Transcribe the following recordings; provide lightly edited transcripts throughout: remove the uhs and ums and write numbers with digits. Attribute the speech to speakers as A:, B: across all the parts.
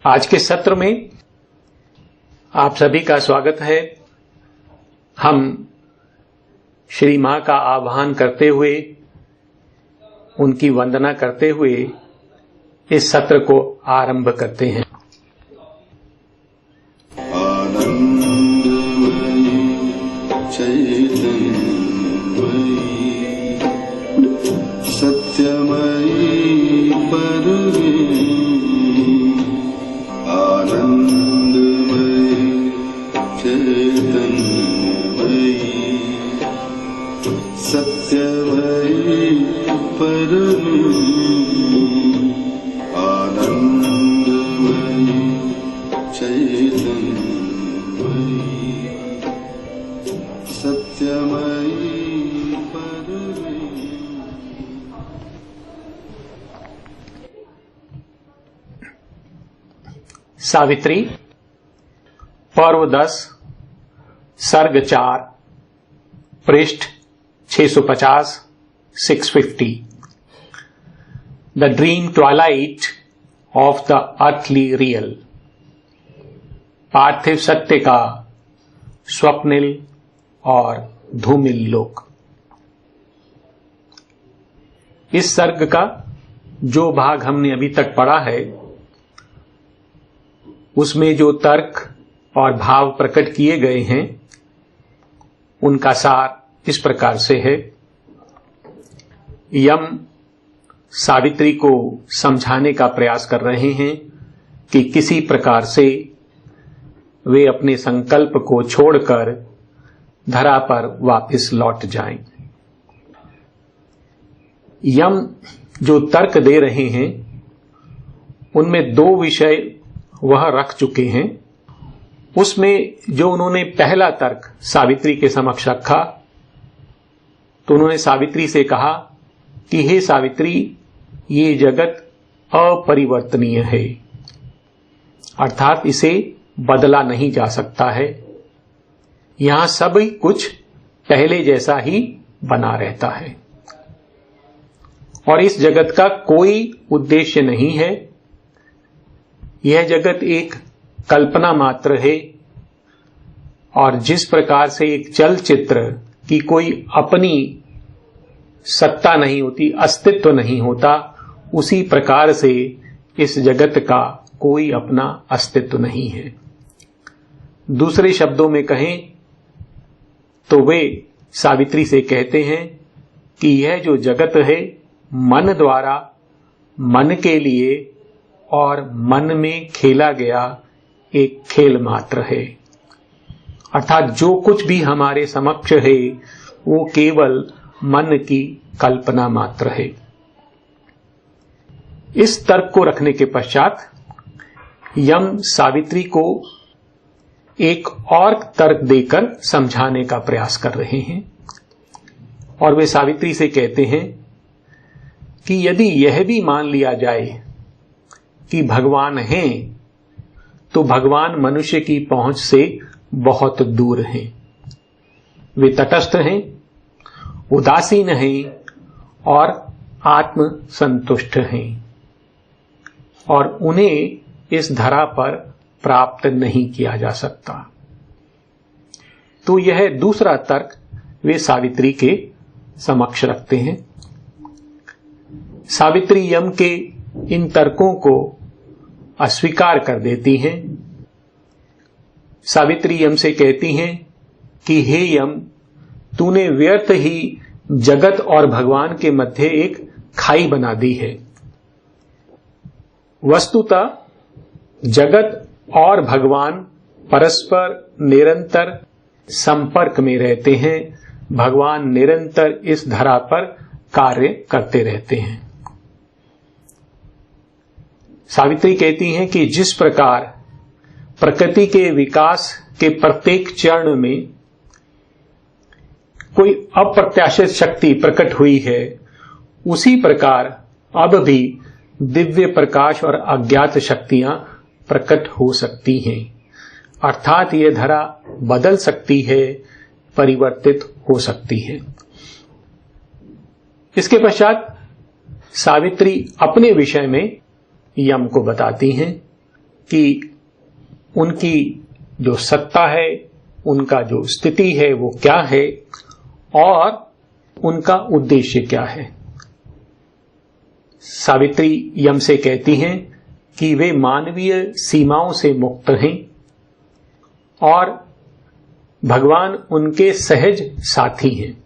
A: आज के सत्र में आप सभी का स्वागत है। हम श्री मां का आह्वान करते हुए, उनकी वंदना करते हुए इस सत्र को आरंभ करते हैं। सावित्री, पर्व 10, सर्ग 4, पृष्ठ 650, 650। The dream twilight of the earthly real. पार्थिव सत्य का स्वप्निल और धूमिल लोक। इस सर्ग का जो भाग हमने अभी तक पढ़ा है, उसमें जो तर्क और भाव प्रकट किए गए हैं, उनका सार इस प्रकार से है। यम सावित्री को समझाने का प्रयास कर रहे हैं कि किसी प्रकार से वे अपने संकल्प को छोड़कर धरा पर वापस लौट जाएं। यम जो तर्क दे रहे हैं, उनमें दो विषय वह रख चुके हैं। उसमें जो उन्होंने पहला तर्क सावित्री के समक्ष रखा, तो उन्होंने सावित्री से कहा कि हे सावित्री, ये जगत अपरिवर्तनीय है, अर्थात इसे बदला नहीं जा सकता है। यहां सब कुछ पहले जैसा ही बना रहता है और इस जगत का कोई उद्देश्य नहीं है। यह जगत एक कल्पना मात्र है और जिस प्रकार से एक चलचित्र की कोई अपनी सत्ता नहीं होती, अस्तित्व नहीं होता, उसी प्रकार से इस जगत का कोई अपना अस्तित्व नहीं है। दूसरे शब्दों में कहें तो वे सावित्री से कहते हैं कि यह जो जगत है, मन द्वारा, मन के लिए और मन में खेला गया एक खेल मात्र है। अर्थात जो कुछ भी हमारे समक्ष है, वो केवल मन की कल्पना मात्र है। इस तर्क को रखने के पश्चात यम सावित्री को एक और तर्क देकर समझाने का प्रयास कर रहे हैं और वे सावित्री से कहते हैं कि यदि यह भी मान लिया जाए कि भगवान हैं, तो भगवान मनुष्य की पहुंच से बहुत दूर हैं। वे तटस्थ हैं, उदासीन हैं और आत्म संतुष्ट हैं और उन्हें इस धरा पर प्राप्त नहीं किया जा सकता। तो यह दूसरा तर्क वे सावित्री के समक्ष रखते हैं। सावित्री यम के इन तर्कों को अस्वीकार कर देती हैं। सावित्री यम से कहती हैं कि हे यम, तूने व्यर्थ ही जगत और भगवान के मध्य एक खाई बना दी है। वस्तुतः जगत और भगवान परस्पर निरंतर संपर्क में रहते हैं। भगवान निरंतर इस धरा पर कार्य करते रहते हैं। सावित्री कहती हैं कि जिस प्रकार प्रकृति के विकास के प्रत्येक चरण में कोई अप्रत्याशित शक्ति प्रकट हुई है, उसी प्रकार अब भी दिव्य प्रकाश और अज्ञात शक्तियां प्रकट हो सकती हैं। अर्थात यह धरा बदल सकती है, परिवर्तित हो सकती है। इसके पश्चात सावित्री अपने विषय में यम को बताती हैं कि उनकी जो सत्ता है, उनका जो स्थिति है वो क्या है और उनका उद्देश्य क्या है। सावित्री यम से कहती हैं कि वे मानवीय सीमाओं से मुक्त हैं और भगवान उनके सहज साथी हैं।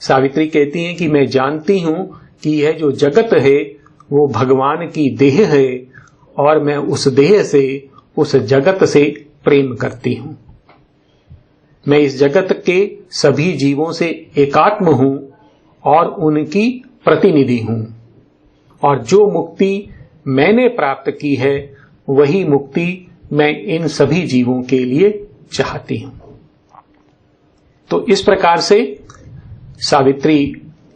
A: सावित्री कहती हैं कि मैं जानती हूं कि यह जो जगत है वो भगवान की देह है और मैं उस देह से, उस जगत से प्रेम करती हूं। मैं इस जगत के सभी जीवों से एकात्म हूं और उनकी प्रतिनिधि हूं, और जो मुक्ति मैंने प्राप्त की है वही मुक्ति मैं इन सभी जीवों के लिए चाहती हूं। तो इस प्रकार से सावित्री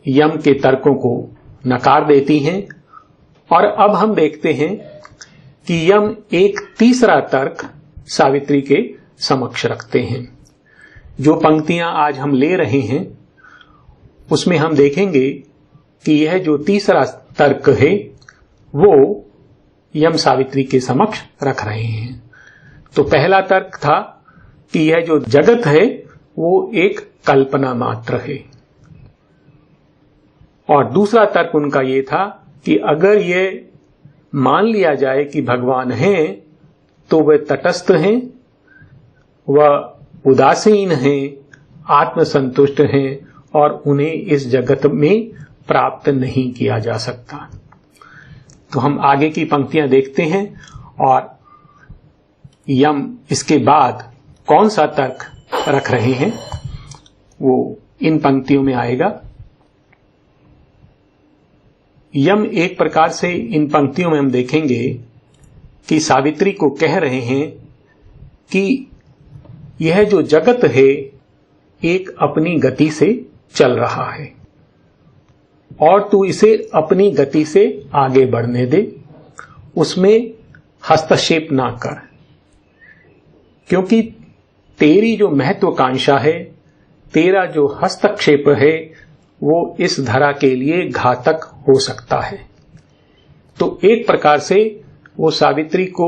A: यम के तर्कों को नकार देती हैं। और अब हम देखते हैं कि यम एक तीसरा तर्क सावित्री के समक्ष रखते हैं। जो पंक्तियां आज हम ले रहे हैं उसमें हम देखेंगे कि यह जो तीसरा तर्क है वो यम सावित्री के समक्ष रख रहे हैं। तो पहला तर्क था कि यह जो जगत है वो एक कल्पना मात्र है, और दूसरा तर्क उनका ये था कि अगर ये मान लिया जाए कि भगवान हैं तो वे तटस्थ हैं, वह उदासीन हैं, आत्मसंतुष्ट हैं और उन्हें इस जगत में प्राप्त नहीं किया जा सकता। तो हम आगे की पंक्तियां देखते हैं और यम इसके बाद कौन सा तर्क रख रहे हैं वो इन पंक्तियों में आएगा। यम एक प्रकार से इन पंक्तियों में हम देखेंगे कि सावित्री को कह रहे हैं कि यह जो जगत है एक अपनी गति से चल रहा है और तू इसे अपनी गति से आगे बढ़ने दे, उसमें हस्तक्षेप ना कर, क्योंकि तेरी जो महत्वाकांक्षा है, तेरा जो हस्तक्षेप है वो इस धरा के लिए घातक हो सकता है। तो एक प्रकार से वो सावित्री को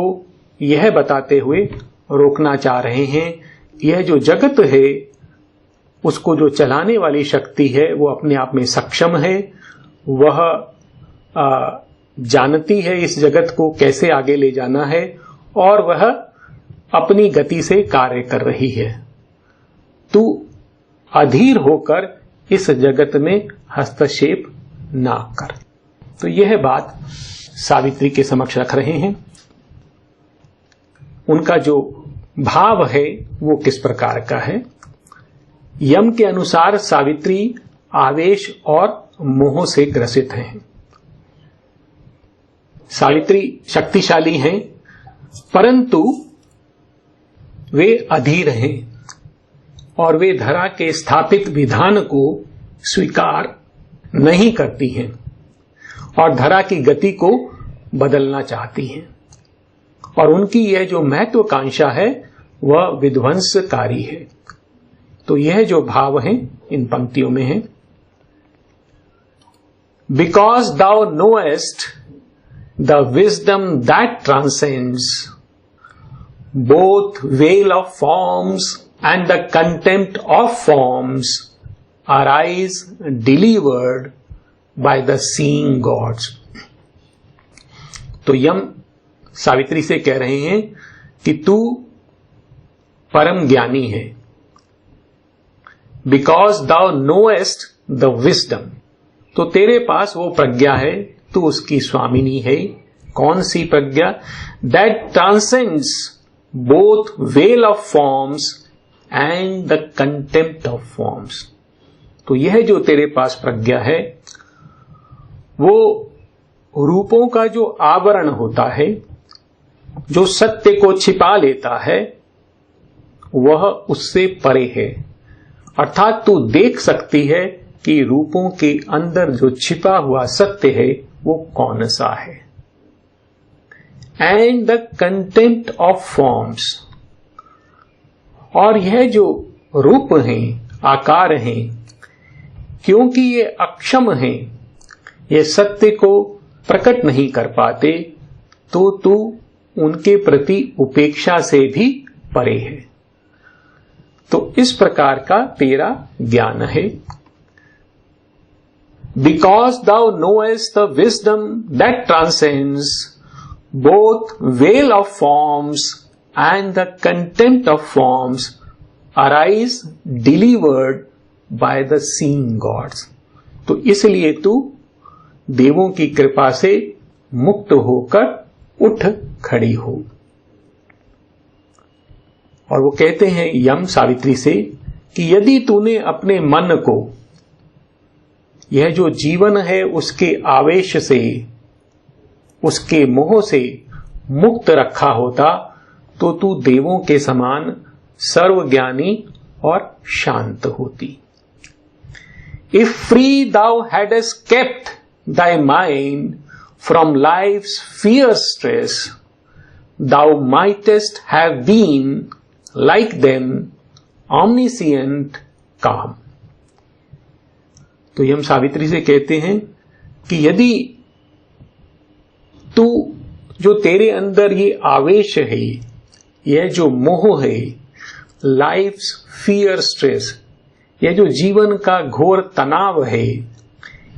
A: यह बताते हुए रोकना चाह रहे हैं, यह जो जगत है उसको जो चलाने वाली शक्ति है वो अपने आप में सक्षम है, वह जानती है इस जगत को कैसे आगे ले जाना है और वह अपनी गति से कार्य कर रही है। तू अधीर होकर इस जगत में हस्तक्षेप ना कर। तो यह बात सावित्री के समक्ष रख रहे हैं। उनका जो भाव है वो किस प्रकार का है। यम के अनुसार सावित्री आवेश और मोह से ग्रसित हैं। सावित्री शक्तिशाली हैं परंतु वे अधीर हैं और वे धरा के स्थापित विधान को स्वीकार नहीं करती हैं और धरा की गति को बदलना चाहती हैं, और उनकी यह जो महत्वाकांक्षा है वह विध्वंसकारी है। तो यह जो भाव है इन पंक्तियों में है। Because thou knowest the wisdom that transcends both veil of forms and the contempt of forms, arise delivered by the seeing gods. तो यम सावित्री से कह रहे हैं कि तू परम ज्ञानी है। Because thou knowest the wisdom, तो तेरे पास वो प्रज्ञा है, तू उसकी स्वामिनी है। कौन सी प्रज्ञा? That transcends both veil of forms and the contempt of forms. तो यह जो तेरे पास प्रज्ञा है वो रूपों का जो आवरण होता है, जो सत्य को छिपा लेता है, वह उससे परे है। अर्थात तू देख सकती है कि रूपों के अंदर जो छिपा हुआ सत्य है वो कौन सा है। And the contempt of forms, और यह जो रूप हैं, आकार हैं, क्योंकि ये अक्षम हैं, ये सत्य को प्रकट नहीं कर पाते, तो तू उनके प्रति उपेक्षा से भी परे है। तो इस प्रकार का तेरा ज्ञान है। Because thou knowest the wisdom that transcends both veil of forms and the contempt of forms, arise delivered by the seeing gods. तो इसलिए तू देवों की कृपा से मुक्त होकर उठ खड़ी हो। और वो कहते हैं यम सावित्री से कि यदि तूने अपने मन को यह जो जीवन है उसके आवेश से, उसके मोह से मुक्त रखा होता तो तू देवों के समान सर्वज्ञानी और शांत होती। If free thou hadst kept thy mind from life's fierce stress, thou mightest have been like them, omniscient, calm. तो यम सावित्री से कहते हैं कि यदि तू जो तेरे अंदर ये आवेश है, यह जो मोह है, लाइफ्स फियर स्ट्रेस, यह जो जीवन का घोर तनाव है,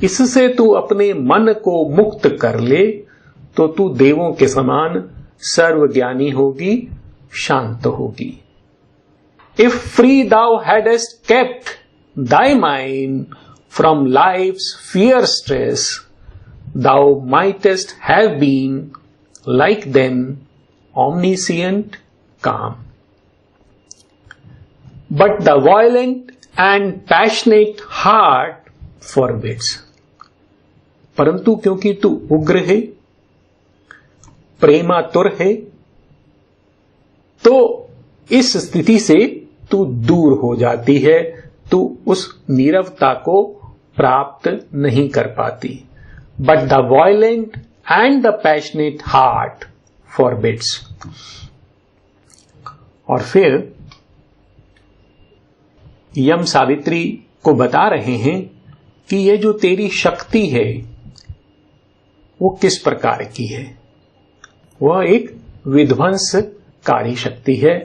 A: इससे तू अपने मन को मुक्त कर ले तो तू देवों के समान सर्वज्ञानी होगी, शांत होगी। If free thou hadst kept thy mind from life's fierce stress, thou mightest have been like them, omniscient, calm. But the violent and passionate heart forbids. परंतु क्योंकि तू उग्र है, प्रेमातुर है, तो इस स्थिति से तू दूर हो जाती है, तू उस नीरवता को प्राप्त नहीं कर पाती। But the violent and the passionate heart forbids. और फिर यम सावित्री को बता रहे हैं कि यह जो तेरी शक्ति है वो किस प्रकार की है। वह एक विध्वंसकारी शक्ति है,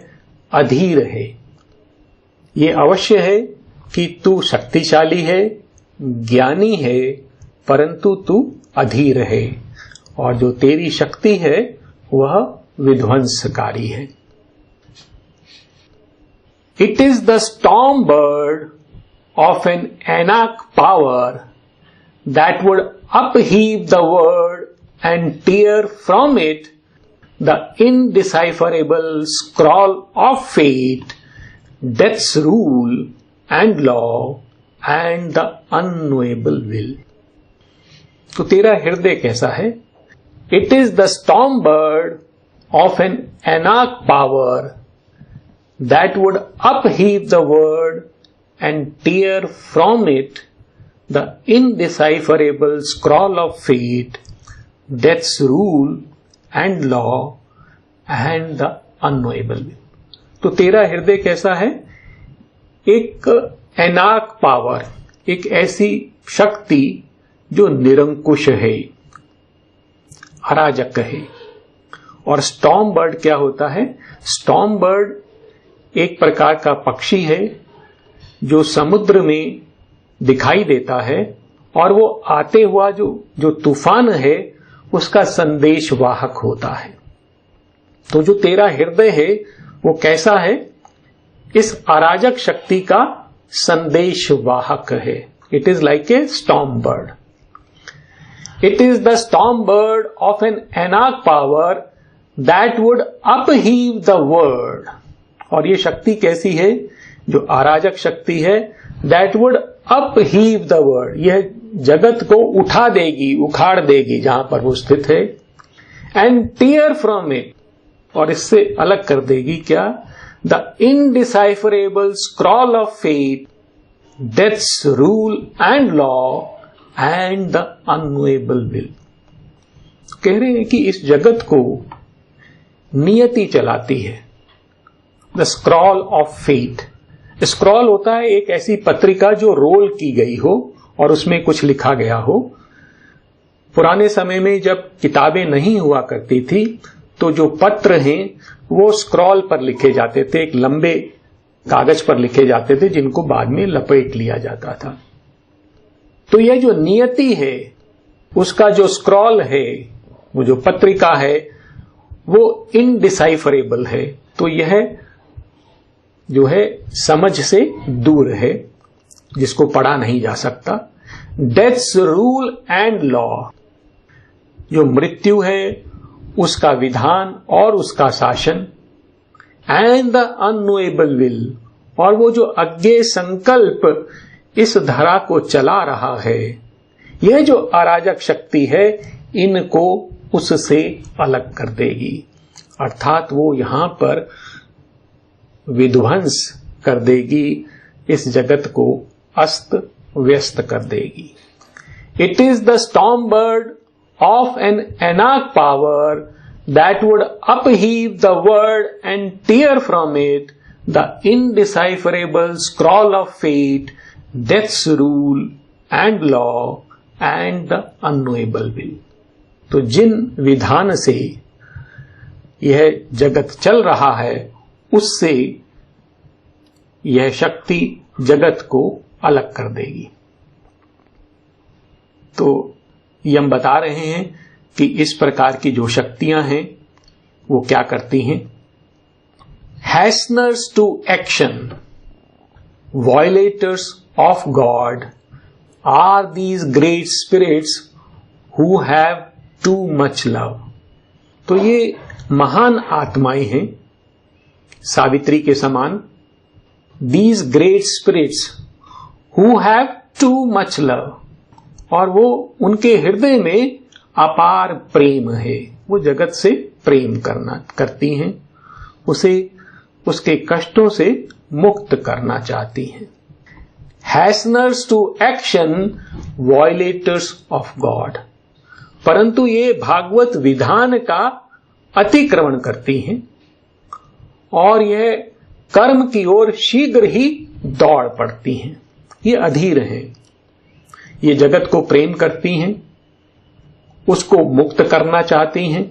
A: अधीर है। ये अवश्य है कि तू शक्तिशाली है, ज्ञानी है, परंतु तू अधीर है, और जो तेरी शक्ति है वह विध्वंसकारी है। It is the storm bird of an Anak power that would upheave the world and tear from it the indecipherable scroll of fate, death's rule and law and the unknowable will. तो तेरा हृदय कैसा है? It is the storm bird of an Anak power that would upheave the world and tear from it the indecipherable scroll of fate, death's rule and law and the unknowable will. तो तेरा हृदय कैसा है? एक एनाक power, एक ऐसी शक्ति जो निरंकुश है, अराजक है। और स्टॉर्म बर्ड क्या होता है? स्टॉर्म बर्ड एक प्रकार का पक्षी है जो समुद्र में दिखाई देता है, और वो आते हुआ जो तूफान है उसका संदेश वाहक होता है। तो जो तेरा हृदय है वो कैसा है? इस अराजक शक्ति का संदेश वाहक है। It is like a storm bird. It is the storm bird of an एनाक power that would upheave the world. और ये शक्ति कैसी है? जो अराजक शक्ति है, that would upheave the world, यह जगत को उठा देगी, उखाड़ देगी जहां पर वो स्थित है। एंड टीयर फ्रॉम इट, और इससे अलग कर देगी क्या? The indecipherable scroll of fate, death's rule and law and the unknowable will. कह रहे हैं कि इस जगत को नियति चलाती है। The scroll of fate, scroll होता है एक ऐसी पत्रिका जो रोल की गई हो और उसमें कुछ लिखा गया हो। पुराने समय में जब किताबें नहीं हुआ करती थी तो जो पत्र हैं वो स्क्रॉल पर लिखे जाते थे, एक लंबे कागज पर लिखे जाते थे जिनको बाद में लपेट लिया जाता था। तो यह जो नियति है उसका जो स्क्रॉल है, वो जो पत्रिका है, वो इनडिसाइफरेबल है। तो यह जो है समझ से दूर है, जिसको पढ़ा नहीं जा सकता। डेथ्स रूल एंड लॉ, जो मृत्यु है उसका विधान और उसका शासन, एंड द अननोएबल विल, और वो जो अज्ञेय संकल्प इस धरा को चला रहा है, यह जो अराजक शक्ति है इनको उससे अलग कर देगी। अर्थात वो यहां पर विध्वंस कर देगी, इस जगत को अस्त व्यस्त कर देगी। It is the storm bird of an anarch power that would upheave the world and tear from it the indecipherable scroll of fate, death's rule and law and the unknowable will. तो जिन विधान से यह जगत चल रहा है उससे यह शक्ति जगत को अलग कर देगी। तो ये हम बता रहे हैं कि इस प्रकार की जो शक्तियां हैं वो क्या करती हैं। Hasteners to action, violators of God are these great spirits who have too much love. तो ये महान आत्माएं हैं सावित्री के समान। These great spirits who have too much love, और वो उनके हृदय में अपार प्रेम है, वो जगत से प्रेम करती हैं, उसे उसके कष्टों से मुक्त करना चाहती हैं। Hasteners to action, violators of God, परंतु ये भागवत विधान का अतिक्रमण करती हैं और यह कर्म की ओर शीघ्र ही दौड़ पड़ती हैं। ये अधीर हैं, ये जगत को प्रेम करती हैं, उसको मुक्त करना चाहती हैं,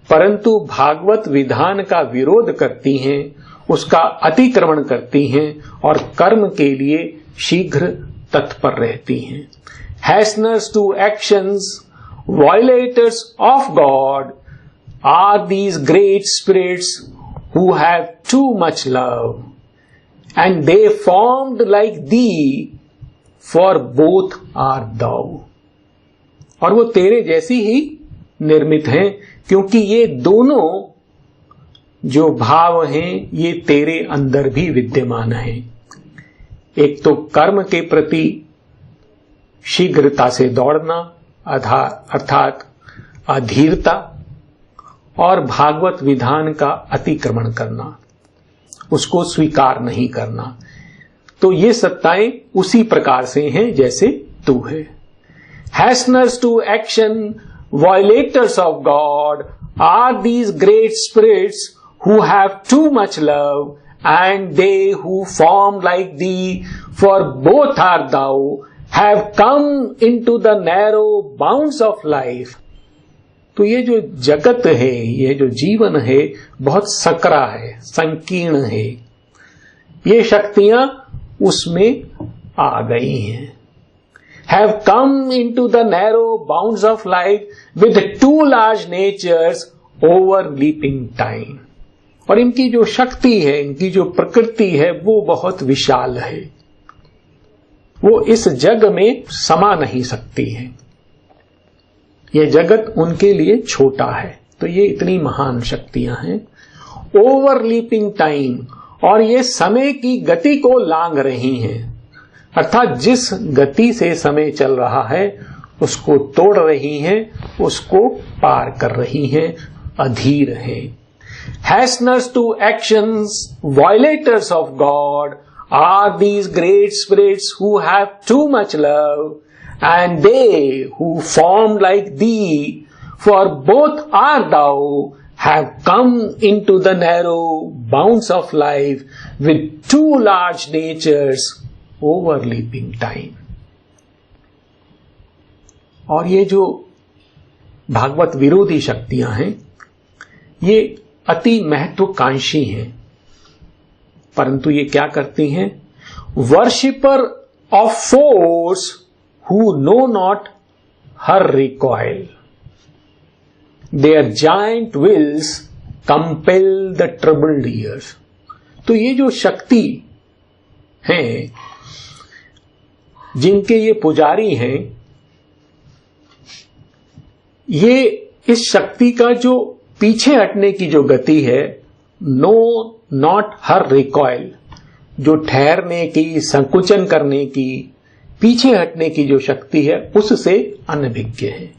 A: परंतु भागवत विधान का विरोध करती हैं, उसका अतिक्रमण करती हैं और कर्म के लिए शीघ्र तत्पर रहती हैं। Hasteners to actions, violators of God are these great spirits who have too much love, and they formed like thee, for both are thou. और वो तेरे जैसी ही निर्मित हैं, क्योंकि ये दोनों जो भाव हैं ये तेरे अंदर भी विद्यमान हैं। एक तो कर्म के प्रति शीघ्रता से दौड़ना अर्थात अधीरता, और भागवत विधान का अतिक्रमण करना, उसको स्वीकार नहीं करना। तो ये सत्ताएं उसी प्रकार से हैं जैसे तू है। Hasteners to action, violators of God are these great spirits who have too much love, and they who form like thee, for both are thou, have come into the narrow bounds of life। तो ये जो जगत है, ये जो जीवन है, बहुत सकरा है, संकीर्ण है। ये शक्तियां उसमें आ गई हैं। Have come into the narrow bounds of life with too large natures overleaping time। और इनकी जो शक्ति है, इनकी जो प्रकृति है, वो बहुत विशाल है, वो इस जग में समा नहीं सकती है। यह जगत उनके लिए छोटा है। तो ये इतनी महान शक्तियां हैं। ओवरलीपिंग टाइम, और ये समय की गति को लांग रही हैं, अर्थात जिस गति से समय चल रहा है उसको तोड़ रही हैं, उसको पार कर रही हैं, अधीर हैं। Hasteners to actions, violators of God are these great spirits who have too much love, and they who form like thee, for both are thou, have come into the narrow bounds of life with too large natures overleaping time। और ये जो भागवत विरोधी शक्तियां हैं, ये अति महत्वाकांक्षी हैं, परंतु ये क्या करती हैं? Worshipper of force who know not her recoil, their giant wills compel the troubled years. तो ये जो शक्ति हैं, जिनके ये पुजारी हैं, ये इस शक्ति का जो पीछे हटने की जो गति है, नो नॉट हर रिकॉइल, जो ठहरने की, संकुचन करने की, पीछे हटने की जो शक्ति है, उससे अनभिज्ञ है।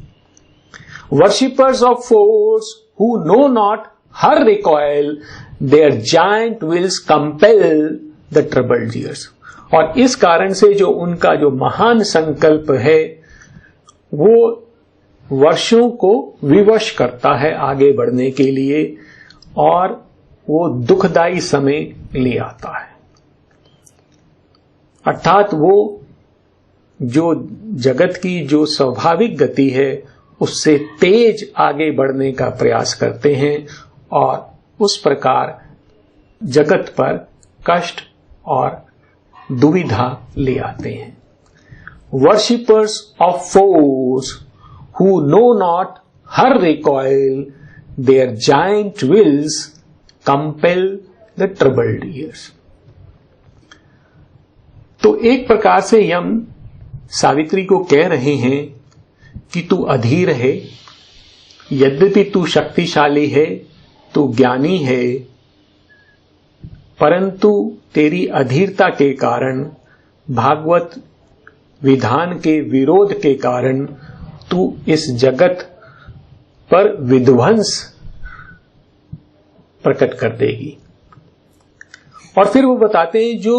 A: Worshippers of force who know not her recoil, their giant wills compel the troubled years. और इस कारण से जो उनका जो महान संकल्प है, वो वर्षों को विवश करता है आगे बढ़ने के लिए, और वो दुखदायी समय ले आता है। अर्थात वो जो जगत की जो स्वाभाविक गति है, उससे तेज आगे बढ़ने का प्रयास करते हैं और उस प्रकार जगत पर कष्ट और दुविधा ले आते हैं। Worshippers of force who know not her recoil, their giant wills compel the troubled years. तो एक प्रकार से यम सावित्री को कह रहे हैं कि तू अधीर है, यद्यपि तू शक्तिशाली है, तू ज्ञानी है, परंतु तेरी अधीरता के कारण, भागवत विधान के विरोध के कारण तू इस जगत पर विध्वंस प्रकट कर देगी। और फिर वो बताते हैं जो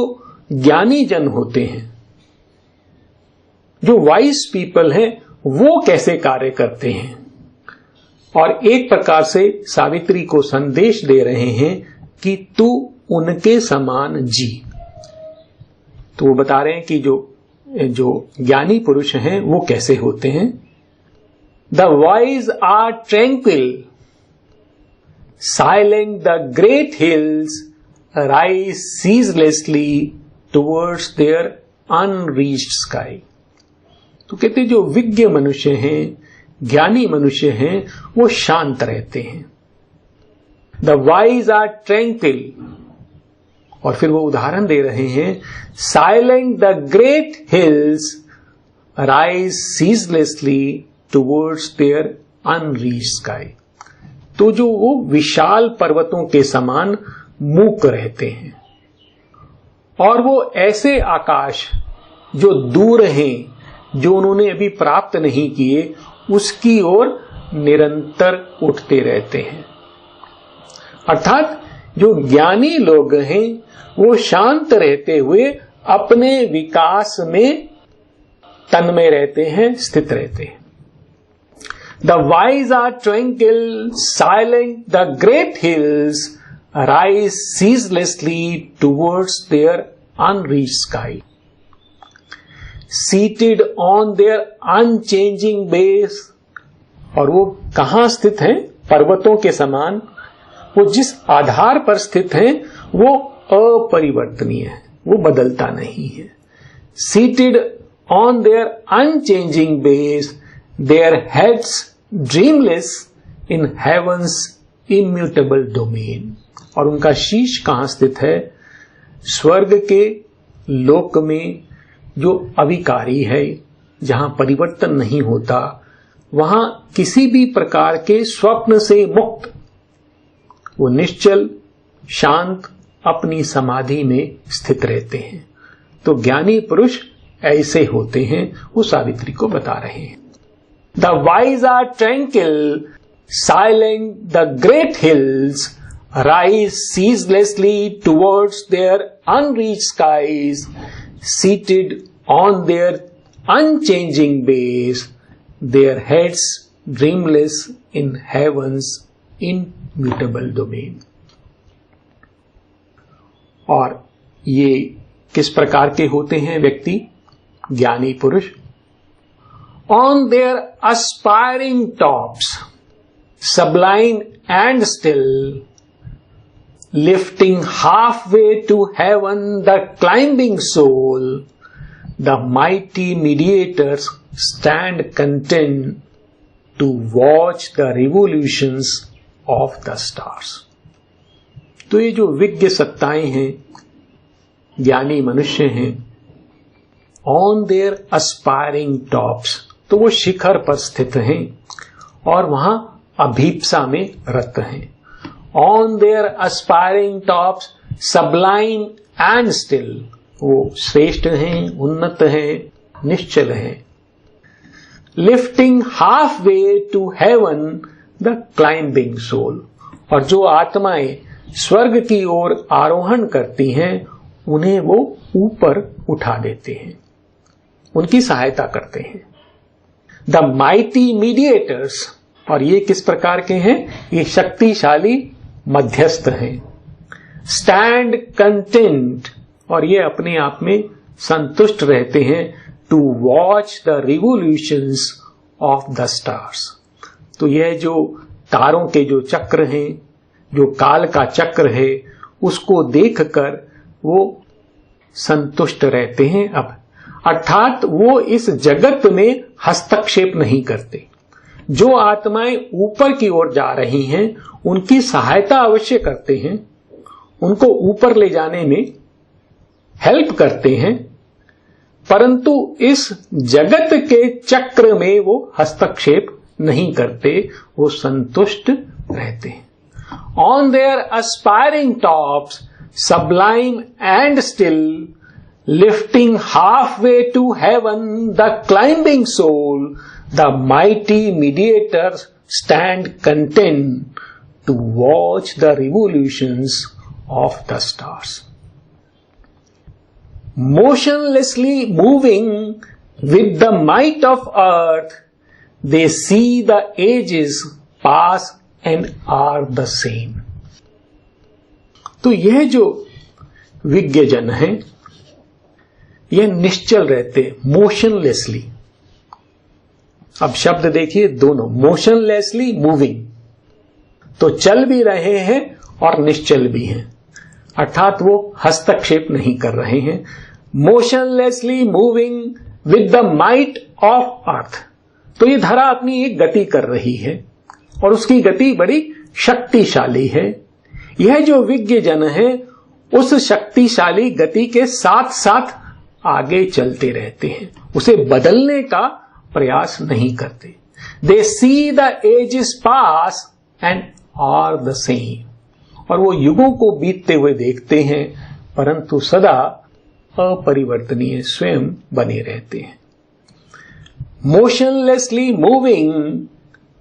A: ज्ञानी जन होते हैं, जो वाइज पीपल हैं, वो कैसे कार्य करते हैं। और एक प्रकार से सावित्री को संदेश दे रहे हैं कि तू उनके समान जी। तो वो बता रहे हैं कि जो ज्ञानी पुरुष हैं वो कैसे होते हैं। The wise are tranquil, silent the great hills rise ceaselessly towards their unreached sky. तो कहते जो विज्ञ मनुष्य हैं, ज्ञानी मनुष्य हैं, वो शांत रहते हैं। द वाइज आर ट्रैंक्विल, और फिर वो उदाहरण दे रहे हैं, silent the great hills rise ceaselessly towards their unreached sky. तो जो वो विशाल पर्वतों के समान मूक रहते हैं, और वो ऐसे आकाश जो दूर हैं, जो उन्होंने अभी प्राप्त नहीं किए, उसकी ओर निरंतर उठते रहते हैं। अर्थात जो ज्ञानी लोग हैं वो शांत रहते हुए अपने विकास में तन्मय रहते हैं, स्थित रहते हैं। The wise are tranquil, silent the great hills rise ceaselessly towards their unreached sky, seated on their unchanging base. और वो कहां स्थित हैं? पर्वतों के समान। वो जिस आधार पर स्थित हैं वो अपरिवर्तनीय है, वो बदलता नहीं है। Seated on their unchanging base, their heads dreamless in heavens immutable domain. और उनका शीश कहां स्थित है? स्वर्ग के लोक में, जो अविकारी है, जहां परिवर्तन नहीं होता, वहां किसी भी प्रकार के स्वप्न से मुक्त वो निश्चल शांत अपनी समाधि में स्थित रहते हैं। तो ज्ञानी पुरुष ऐसे होते हैं, वो सावित्री को बता रहे हैं। The wise are tranquil, silent the great hills rise ceaselessly towards their unreached skies, seated on their unchanging base, their heads dreamless in heaven's immutable domain। और ये किस प्रकार के होते हैं व्यक्ति? ज्ञानी पुरुष। On their aspiring tops, sublime and still, lifting halfway to heaven the climbing soul, the mighty mediators stand content to watch the revolutions of the stars. तो ये जो विज्ञ सत्ताएं हैं, ज्ञानी मनुष्य हैं, on their aspiring tops, तो वो शिखर पर स्थित हैं और वहां अभीप्सा में रत हैं. On their aspiring tops, sublime and still, वो श्रेष्ठ हैं, उन्नत हैं, निश्चल हैं. Lifting halfway to heaven the climbing soul, और जो आत्माएं स्वर्ग की ओर आरोहण करती हैं उन्हें वो ऊपर उठा देते हैं, उनकी सहायता करते हैं. The mighty mediators, और ये किस प्रकार के हैं? ये शक्तिशाली मध्यस्थ हैं. Stand content, और ये अपने आप में संतुष्ट रहते हैं. To watch the revolutions of the stars, तो यह जो तारों के जो चक्र हैं, जो काल का चक्र है, उसको देखकर वो संतुष्ट रहते हैं. अब अर्थात वो इस जगत में हस्तक्षेप नहीं करते. जो आत्माएं ऊपर की ओर जा रही हैं उनकी सहायता अवश्य करते हैं, उनको ऊपर ले जाने में हेल्प करते हैं, परंतु इस जगत के चक्र में वो हस्तक्षेप नहीं करते, वो संतुष्ट रहते हैं. On their aspiring tops, sublime and still, lifting halfway to heaven the climbing soul, the mighty mediators stand content to watch the revolutions of the stars. Motionlessly moving with the might of earth, they see the ages pass and are the same. तो यह जो विज्ञ जन है, यह निश्चल रहते, motionlessly. अब शब्द देखिए दोनों, मोशनलेसली मूविंग, तो चल भी रहे हैं और निश्चल भी हैं, अर्थात वो हस्तक्षेप नहीं कर रहे हैं. Motionlessly moving with the might of earth, तो ये धरा अपनी एक गति कर रही है और उसकी गति बड़ी शक्तिशाली है. यह जो विज्ञ जन है उस शक्तिशाली गति के साथ साथ आगे चलते रहते हैं, उसे बदलने का प्रयास नहीं करते. They see the ages pass and are the same, और वो युगों को बीतते हुए देखते हैं परंतु सदा अपरिवर्तनीय स्वयं बने रहते हैं. Motionlessly moving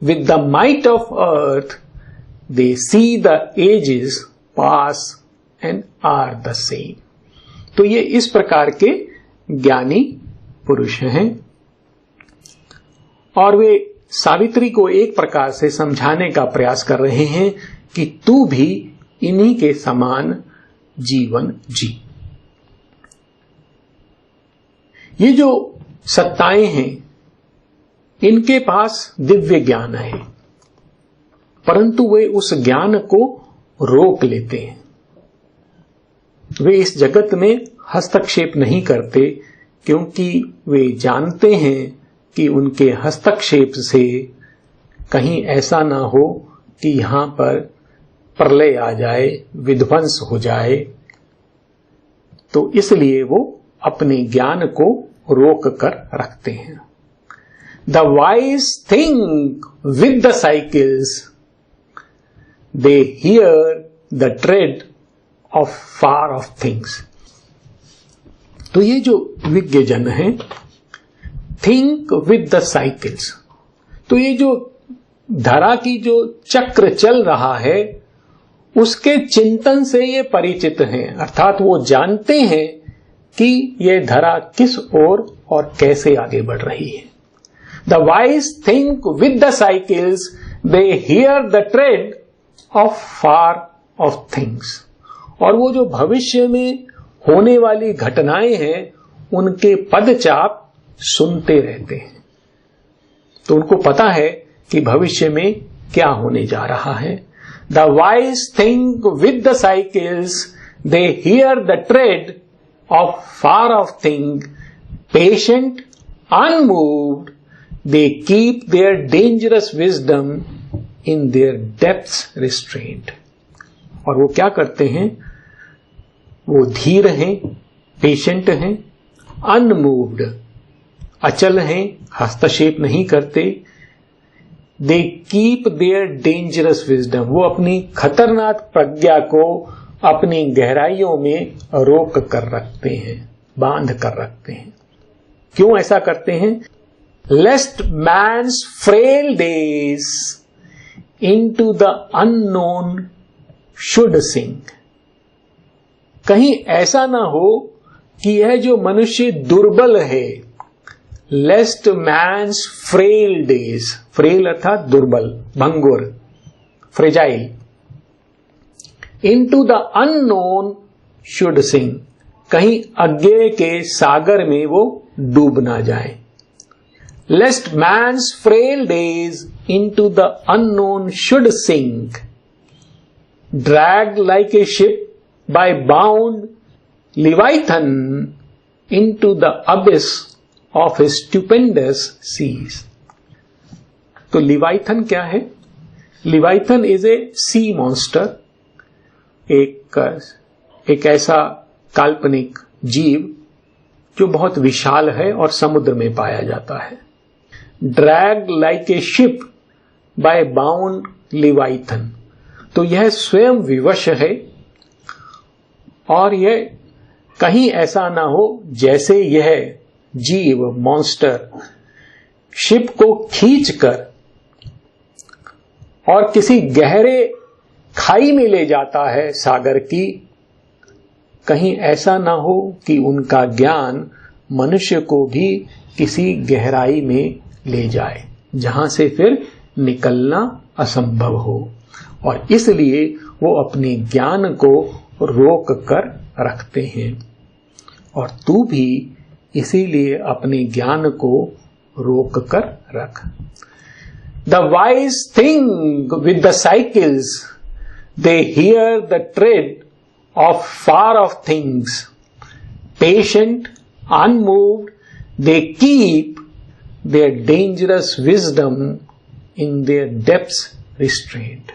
A: with the might of earth, they see the ages pass and are the same. तो ये इस प्रकार के ज्ञानी पुरुष हैं और वे सावित्री को एक प्रकार से समझाने का प्रयास कर रहे हैं कि तू भी इन्हीं के समान जीवन जी. ये जो सत्ताएं हैं इनके पास दिव्य ज्ञान है, परंतु वे उस ज्ञान को रोक लेते हैं. वे इस जगत में हस्तक्षेप नहीं करते क्योंकि वे जानते हैं कि उनके हस्तक्षेप से कहीं ऐसा ना हो कि यहां पर प्रलय आ जाए, विध्वंस हो जाए. तो इसलिए वो अपने ज्ञान को रोक कर रखते हैं. The wise think with the cycles, they hear the tread of far off things. तो ये जो विज्ञ जन है, think with the cycles, तो ये जो धरा की जो चक्र चल रहा है उसके चिंतन से ये परिचित हैं, अर्थात वो जानते हैं कि ये धरा किस ओर और कैसे आगे बढ़ रही है. The wise think with the cycles, they hear the tread of far off things. और वो जो भविष्य में होने वाली घटनाएं हैं उनके पदचाप सुनते रहते हैं. तो उनको पता है कि भविष्य में क्या होने जा रहा है. The wise think with the cycles, they hear the tread of far off thing, patient, unmoved, they keep their dangerous wisdom in their depths restrained. और वो क्या करते हैं? वो धीर हैं, पेशेंट हैं, अनमूव्ड, अचल हैं, हस्तक्षेप नहीं करते. They keep their dangerous wisdom, वो अपनी खतरनाक प्रज्ञा को अपनी गहराइयों में रोक कर रखते हैं, बांध कर रखते हैं. क्यों ऐसा करते हैं? Lest man's frail days into the unknown should sing. कहीं ऐसा ना हो कि यह जो मनुष्य दुर्बल है, lest man's frail days, frail अर्थात दुर्बल, भंगुर, fragile, into the unknown should sing, कहीं अज्ञेय के सागर में वो डूब ना जाए. Lest man's frail days into the unknown should sink, drag like a ship by bound Leviathan into the abyss of his stupendous seas. तो लिवाइथन क्या है? लिवाइथन इज ए सी मॉन्स्टर, एक ऐसा काल्पनिक जीव जो बहुत विशाल है और समुद्र में पाया जाता है. Drag like a ship by bound leviathan, तो यह स्वयं विवश है और यह कहीं ऐसा ना हो जैसे यह जीव मॉन्स्टर शिप को खींचकर और किसी गहरे खाई में ले जाता है सागर की, कहीं ऐसा ना हो कि उनका ज्ञान मनुष्य को भी किसी गहराई में ले जाए जहां से फिर निकलना असंभव हो. और इसलिए वो अपने ज्ञान को रोक कर रखते हैं. और तू भी इसीलिए अपने ज्ञान को रोक कर रख. The wise thing with the cycles, they hear the trade off far of things, patient, unmoved, they keep their dangerous wisdom in their depths restrained.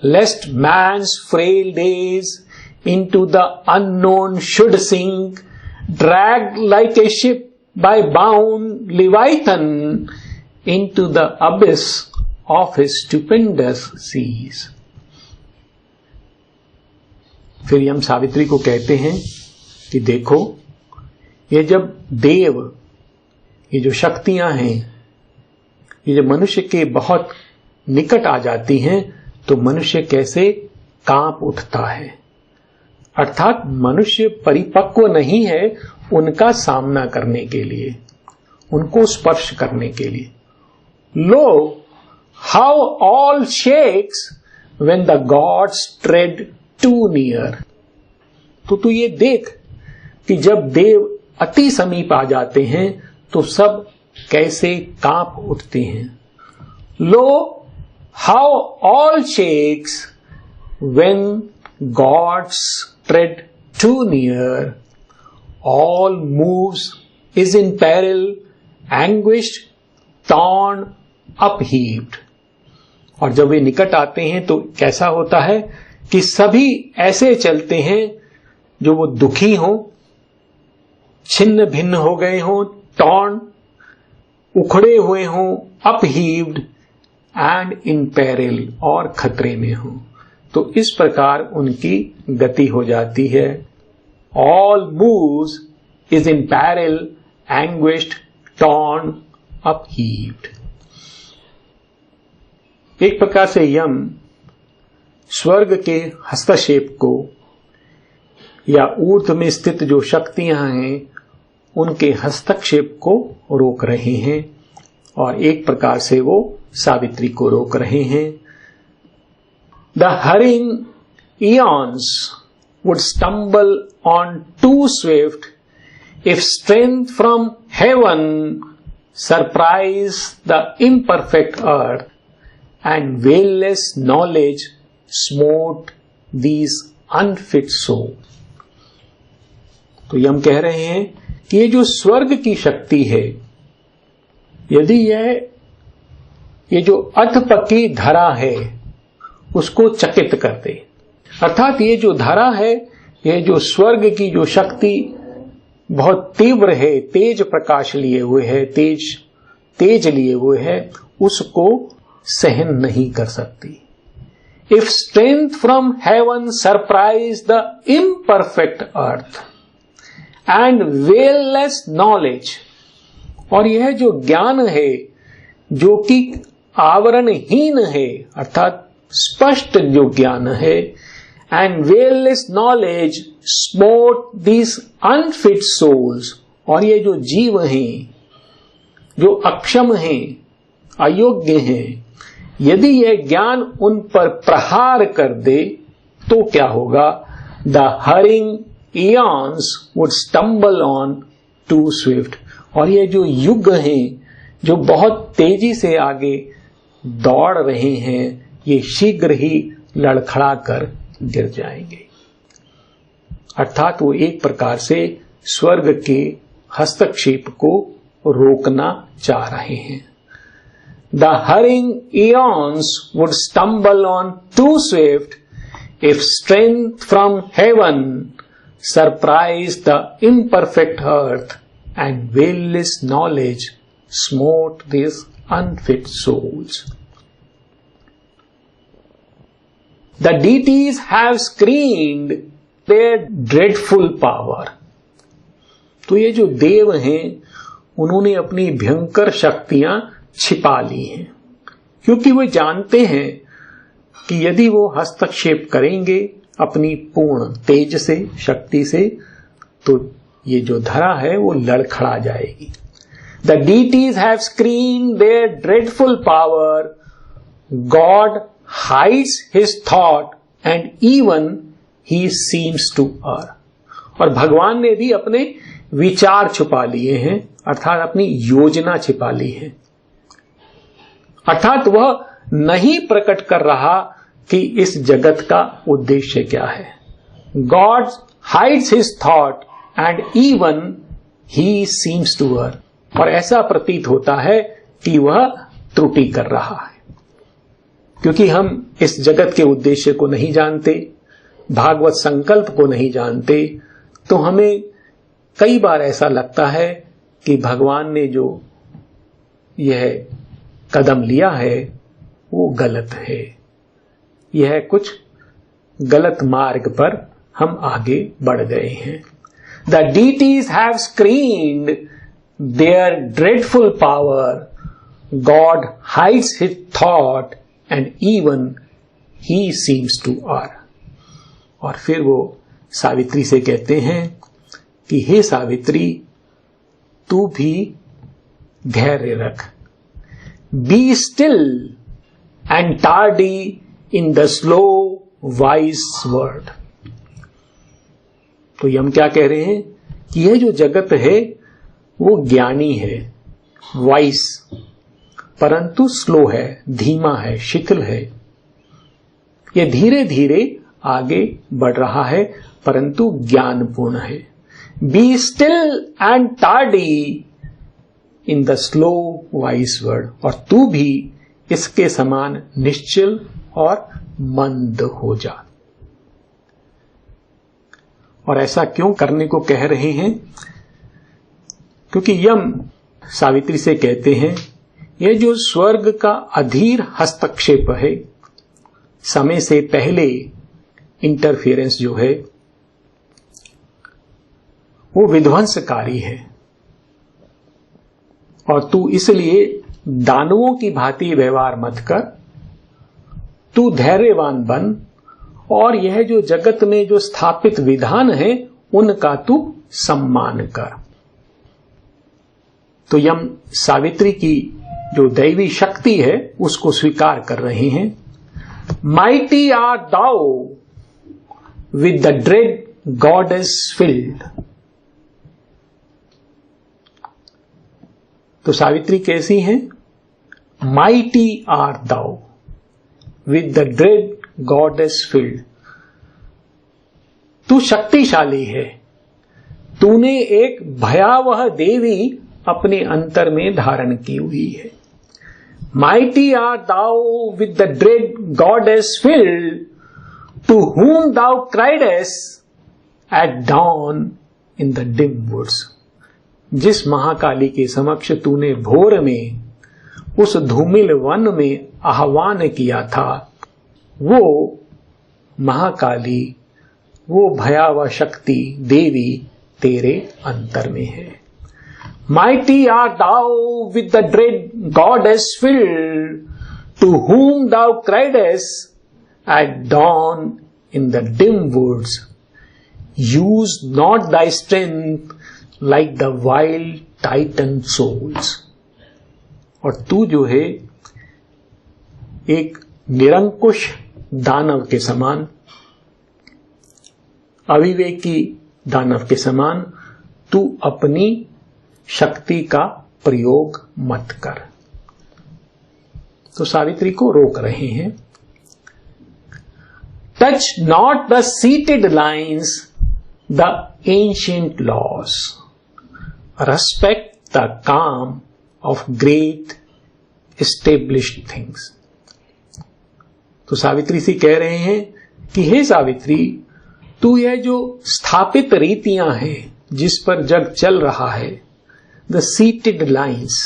A: Lest man's frail days into the unknown should sink, dragged like a ship by bound Leviathan into the abyss of his stupendous seas. फिर हम सावित्री को कहते हैं कि देखो, ये जब देव, ये जो शक्तियां हैं, ये जब मनुष्य के बहुत निकट आ जाती हैं तो मनुष्य कैसे कांप उठता है. अर्थात मनुष्य परिपक्व नहीं है उनका सामना करने के लिए, उनको स्पर्श करने के लिए. Lo how all shakes when the gods tread too near. तो तू ये देख कि जब देव अति समीप आ जाते हैं तो सब कैसे कांप उठते हैं. लो how all shakes when gods tread too near, all moves is in peril, anguished, torn, upheaved. और जब वे निकट आते हैं तो कैसा होता है कि सभी ऐसे चलते हैं जो वो दुखी हों, छिन्न भिन्न हो गए हों, टॉर्न, उखड़े हुए हों, अपहीव्ड एंड इन पेरिल, और खतरे में हो. तो इस प्रकार उनकी गति हो जाती है. All moves is in peril, anguished, torn, upheaved. एक प्रकार से यम स्वर्ग के हस्तक्षेप को या ऊर्ध्व में स्थित जो शक्तियां हैं उनके हस्तक्षेप को रोक रहे हैं और एक प्रकार से वो सावित्री को रोक रहे हैं. The hurrying eons would stumble on too swift if strength from heaven surprise the imperfect earth, and veilless knowledge smote these unfit souls. तो ये हम कह रहे हैं कि ये जो स्वर्ग की शक्ति है, यदि ये जो अधपकी धरा है उसको चकित कर दे, अर्थात ये जो धरा है, ये जो स्वर्ग की जो शक्ति बहुत तीव्र है, तेज प्रकाश लिए हुए है, तेज लिए हुए है, उसको सहन नहीं कर सकती. If strength from heaven surprise the imperfect earth and veilless knowledge, और यह जो ज्ञान है जो कि आवरणहीन है, अर्थात स्पष्ट जो ज्ञान है, and veilless knowledge smote these unfit souls, और ये जो जीव हैं जो अक्षम हैं, अयोग्य हैं, यदि यह ज्ञान उन पर प्रहार कर दे तो क्या होगा? The hurrying eons would stumble on too swift, और ये जो युग हैं जो बहुत तेजी से आगे दौड़ रहे हैं, ये शीघ्र ही लड़खड़ा कर गिर जाएंगे. अर्थात वो एक प्रकार से स्वर्ग के हस्तक्षेप को रोकना चाह रहे हैं. The hurrying eons would stumble on too swift if strength from heaven surprised the imperfect earth and veilless knowledge smote these unfit souls. The deities have screened their dreadful power. तो ये जो देव हैं उन्होंने अपनी भयंकर शक्तियां छिपा ली हैं, क्योंकि वे जानते हैं कि यदि वो हस्तक्षेप करेंगे अपनी पूर्ण तेज से, शक्ति से, तो ये जो धरा है वो लड़खड़ा जाएगी. The deities have screened their dreadful power. God hides his thought and even he seems to err. और भगवान ने भी अपने विचार छुपा लिए हैं, अर्थात अपनी योजना छिपा ली है. अर्थात वह नहीं प्रकट कर रहा कि इस जगत का उद्देश्य क्या है. God hides his thought and even he seems to err. और ऐसा प्रतीत होता है कि वह त्रुटि कर रहा है. क्योंकि हम इस जगत के उद्देश्य को नहीं जानते, भागवत संकल्प को नहीं जानते, तो हमें कई बार ऐसा लगता है कि भगवान ने जो यह कदम लिया है वो गलत है, यह कुछ गलत मार्ग पर हम आगे बढ़ गए हैं. The deities have screened their dreadful power. God hides his thought and even he seems to err. और फिर वो सावित्री से कहते हैं कि हे सावित्री, तू भी धैर्य रख. Be still and tardy in the slow wise word. तो ये हम क्या कह रहे हैं कि यह जो जगत है वो ज्ञानी है, वाइस, परंतु स्लो है, धीमा है, शिथिल है. यह धीरे धीरे आगे बढ़ रहा है, परंतु ज्ञानपूर्ण है. Be still and tardy in the slow vice word. और तू भी इसके समान निश्चल और मंद हो जा. और ऐसा क्यों करने को कह रहे हैं? क्योंकि यम सावित्री से कहते हैं यह जो स्वर्ग का अधीर हस्तक्षेप है, समय से पहले इंटरफेरेंस जो है वो विध्वंसकारी है. और तू इसलिए दानवों की भांति व्यवहार मत कर, तू धैर्यवान बन और यह जो जगत में जो स्थापित विधान है उनका तू सम्मान कर. तो यम सावित्री की जो दैवी शक्ति है उसको स्वीकार कर रहे हैं. Mighty art thou with the dread goddess filled. तो सावित्री कैसी हैं? Mighty art thou with the dread goddess filled. तू शक्तिशाली है, तूने एक भयावह देवी अपने अंतर में धारण की हुई है। Mighty art thou with the dread goddess filled to whom thou criedest at dawn in the dim woods। जिस महाकाली के समक्ष तूने भोर में उस धूमिल वन में आह्वान किया था, वो महाकाली, वो भयावह शक्ति देवी तेरे अंतर में है। Mighty art thou with the dread goddess filled, to whom thou criedest at dawn in the dim woods, use not thy strength like the wild titan souls। और तू जो है एक निरंकुश दानव के समान, अविवेकी दानव के समान, तू अपनी शक्ति का प्रयोग मत कर। तो सावित्री को रोक रहे हैं। Touch not the seated lines, the ancient laws, respect the calm of great established things। तो सावित्री से कह रहे हैं कि हे सावित्री, तू यह जो स्थापित रीतियां हैं जिस पर जग चल रहा है, the seated lines,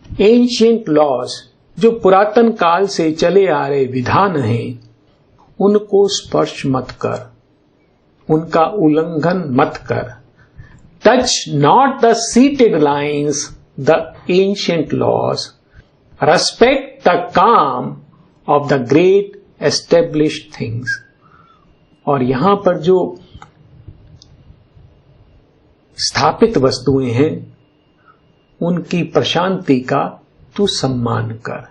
A: ancient laws, जो पुरातन काल से चले आ रहे विधान हैं, उनको स्पर्श मत कर, उनका उल्लंघन मत कर। Touch not the seated lines, the ancient laws, respect the calm of the great established things. और यहां पर जो स्थापित वस्तुएं हैं, उनकी प्रशांति का तू सम्मान कर।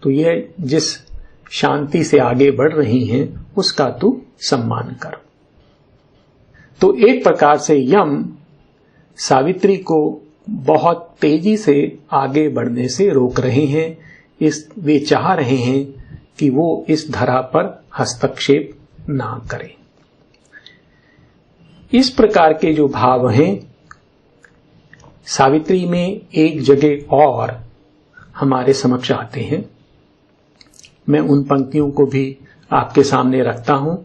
A: तो यह जिस शांति से आगे बढ़ रही हैं, उसका तू सम्मान कर। तो एक प्रकार से यम सावित्री को बहुत तेजी से आगे बढ़ने से रोक रहे हैं। वे चाह रहे हैं कि वो इस धरा पर हस्तक्षेप ना करें। इस प्रकार के जो भाव हैं सावित्री में एक जगह और हमारे समक्ष आते हैं। मैं उन पंक्तियों को भी आपके सामने रखता हूं।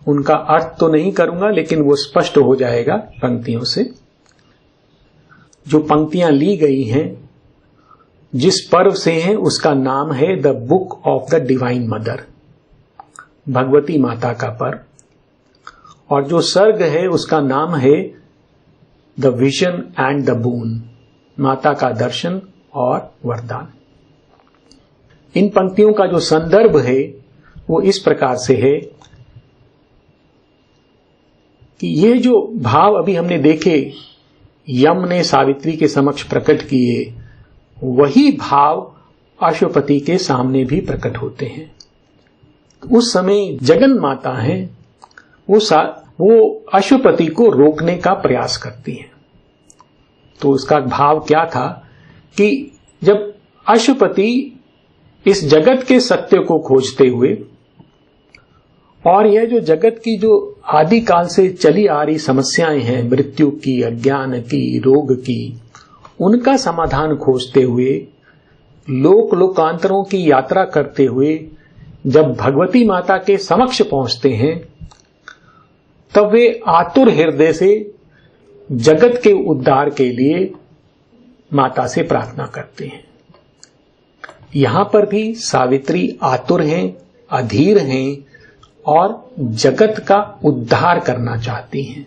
A: उनका अर्थ तो नहीं करूंगा, लेकिन वो स्पष्ट हो जाएगा पंक्तियों से। जो पंक्तियां ली गई हैं, जिस पर्व से हैं, उसका नाम है the book of the divine mother, Bhagwati माता का पर्व। और जो सर्ग है उसका नाम है the vision and the boon, माता का दर्शन और वरदान। इन पंक्तियों का जो संदर्भ है वो इस प्रकार से है कि ये जो भाव अभी हमने देखे, यम ने सावित्री के समक्ष प्रकट किए, वही भाव अश्वपति के सामने भी प्रकट होते हैं। उस समय जगन माता है, वो अश्वपति को रोकने का प्रयास करती हैं। तो उसका भाव क्या था कि जब अश्वपति इस जगत के सत्य को खोजते हुए, और यह जो जगत की जो आदिकाल से चली आ रही समस्याएं हैं, मृत्यु की, अज्ञान की, रोग की, उनका समाधान खोजते हुए, लोक लोकांतरों की यात्रा करते हुए जब भगवती माता के समक्ष पहुंचते हैं, तब वे आतुर हृदय से जगत के उद्धार के लिए माता से प्रार्थना करते हैं। यहां पर भी सावित्री आतुर हैं, अधीर हैं और जगत का उद्धार करना चाहती हैं।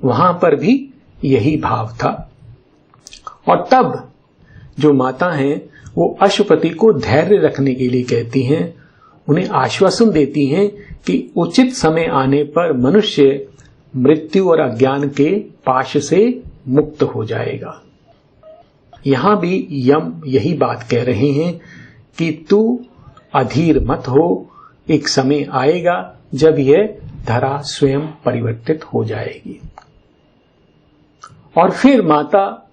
A: वहां पर भी यही भाव था। और तब जो माता हैं वो अश्वपति को धैर्य रखने के लिए कहती हैं, उन्हें आश्वासन देती हैं कि उचित समय आने पर मनुष्य मृत्यु और अज्ञान के पाश से मुक्त हो जाएगा। यहां भी यम यही बात कह रहे हैं कि तू अधीर मत हो, एक समय आएगा जब यह धरा स्वयं परिवर्तित हो जाएगी। और फिर माता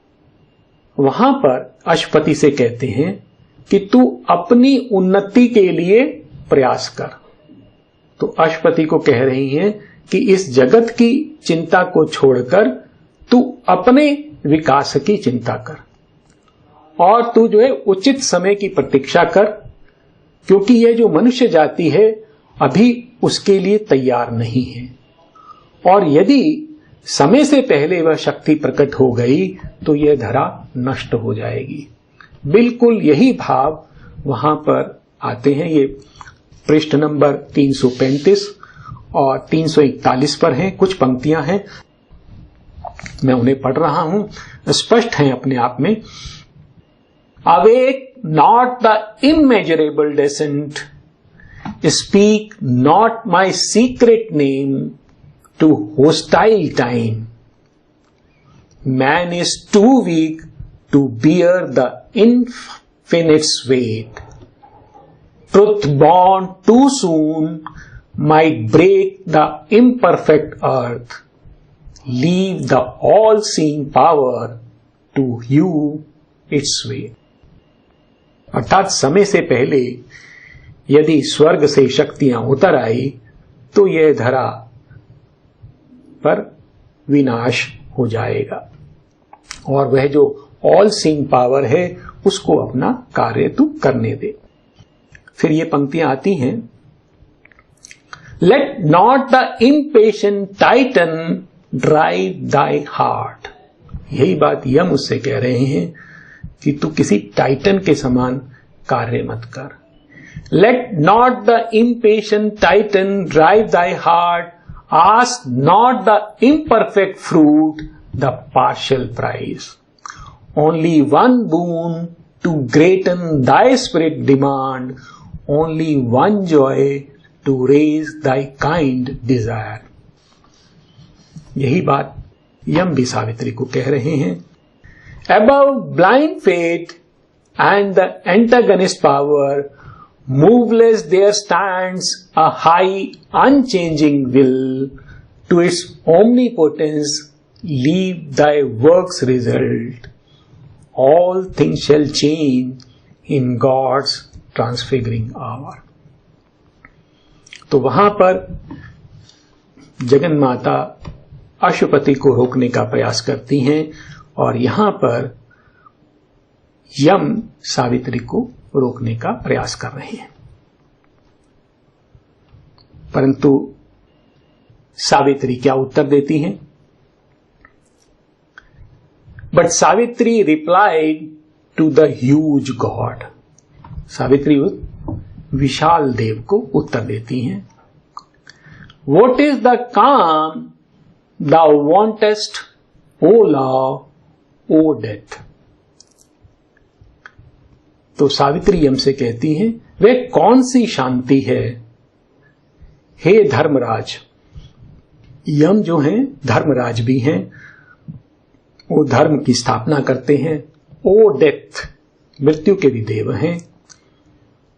A: वहां पर अशुपति से कहते हैं कि तू अपनी उन्नति के लिए प्रयास कर। तो अशुपति को कह रही हैं कि इस जगत की चिंता को छोड़कर तू अपने विकास की चिंता कर और तू जो है उचित समय की प्रतीक्षा कर, क्योंकि यह जो मनुष्य जाति है अभी उसके लिए तैयार नहीं है, और यदि समय से पहले वह शक्ति प्रकट हो गई तो यह धरा नष्ट हो जाएगी। बिल्कुल यही भाव वहां पर आते हैं। ये पृष्ठ नंबर 335 और 341 पर हैं, कुछ पंक्तियां हैं, मैं उन्हें पढ़ रहा हूं, स्पष्ट हैं अपने आप में। Awake not the immeasurable descent, speak not my secret name to hostile time. Man is too weak to bear the infinite's weight. Truth born too soon might break the imperfect earth. Leave the all-seeing power to hew its way. अर्थात समय से पहले यदि स्वर्ग से शक्तियां उतर आई तो यह धरा पर विनाश हो जाएगा और वह जो ऑल सीइंग पावर है उसको अपना कार्य तू करने दे। फिर ये पंक्तियां आती हैं, late not the impatient titan drive thy heart. यही बात यम उससे कह रहे हैं कि तू किसी टाइटन के समान कार्य मत कर। Let not the impatient titan drive thy heart, ask not the imperfect fruit the partial prize. Only one boon to greaten thy spirit demand, only one joy to raise thy kind desire। यही बात यम भी सावित्री को कह रहे हैं। Above blind fate and the antagonist power, moveless there stands a high unchanging will, to its omnipotence leave thy work's result, all things shall change in God's transfiguring hour। तो वहां पर जगन माता अशुपति को रोकने का प्रयास करती हैं और यहां पर यम सावित्री को रोकने का प्रयास कर रहे हैं, परंतु सावित्री क्या उत्तर देती हैं? But Savitri replied to the huge god. Savitri विशाल देव को उत्तर देती हैं, what is the calm thou wantest, O law, O death। तो सावित्री यम से कहती हैं, वे कौन सी शांति है हे धर्मराज। यम जो हैं धर्मराज भी हैं, वो धर्म की स्थापना करते हैं। ओ डेथ, मृत्यु के भी देव हैं।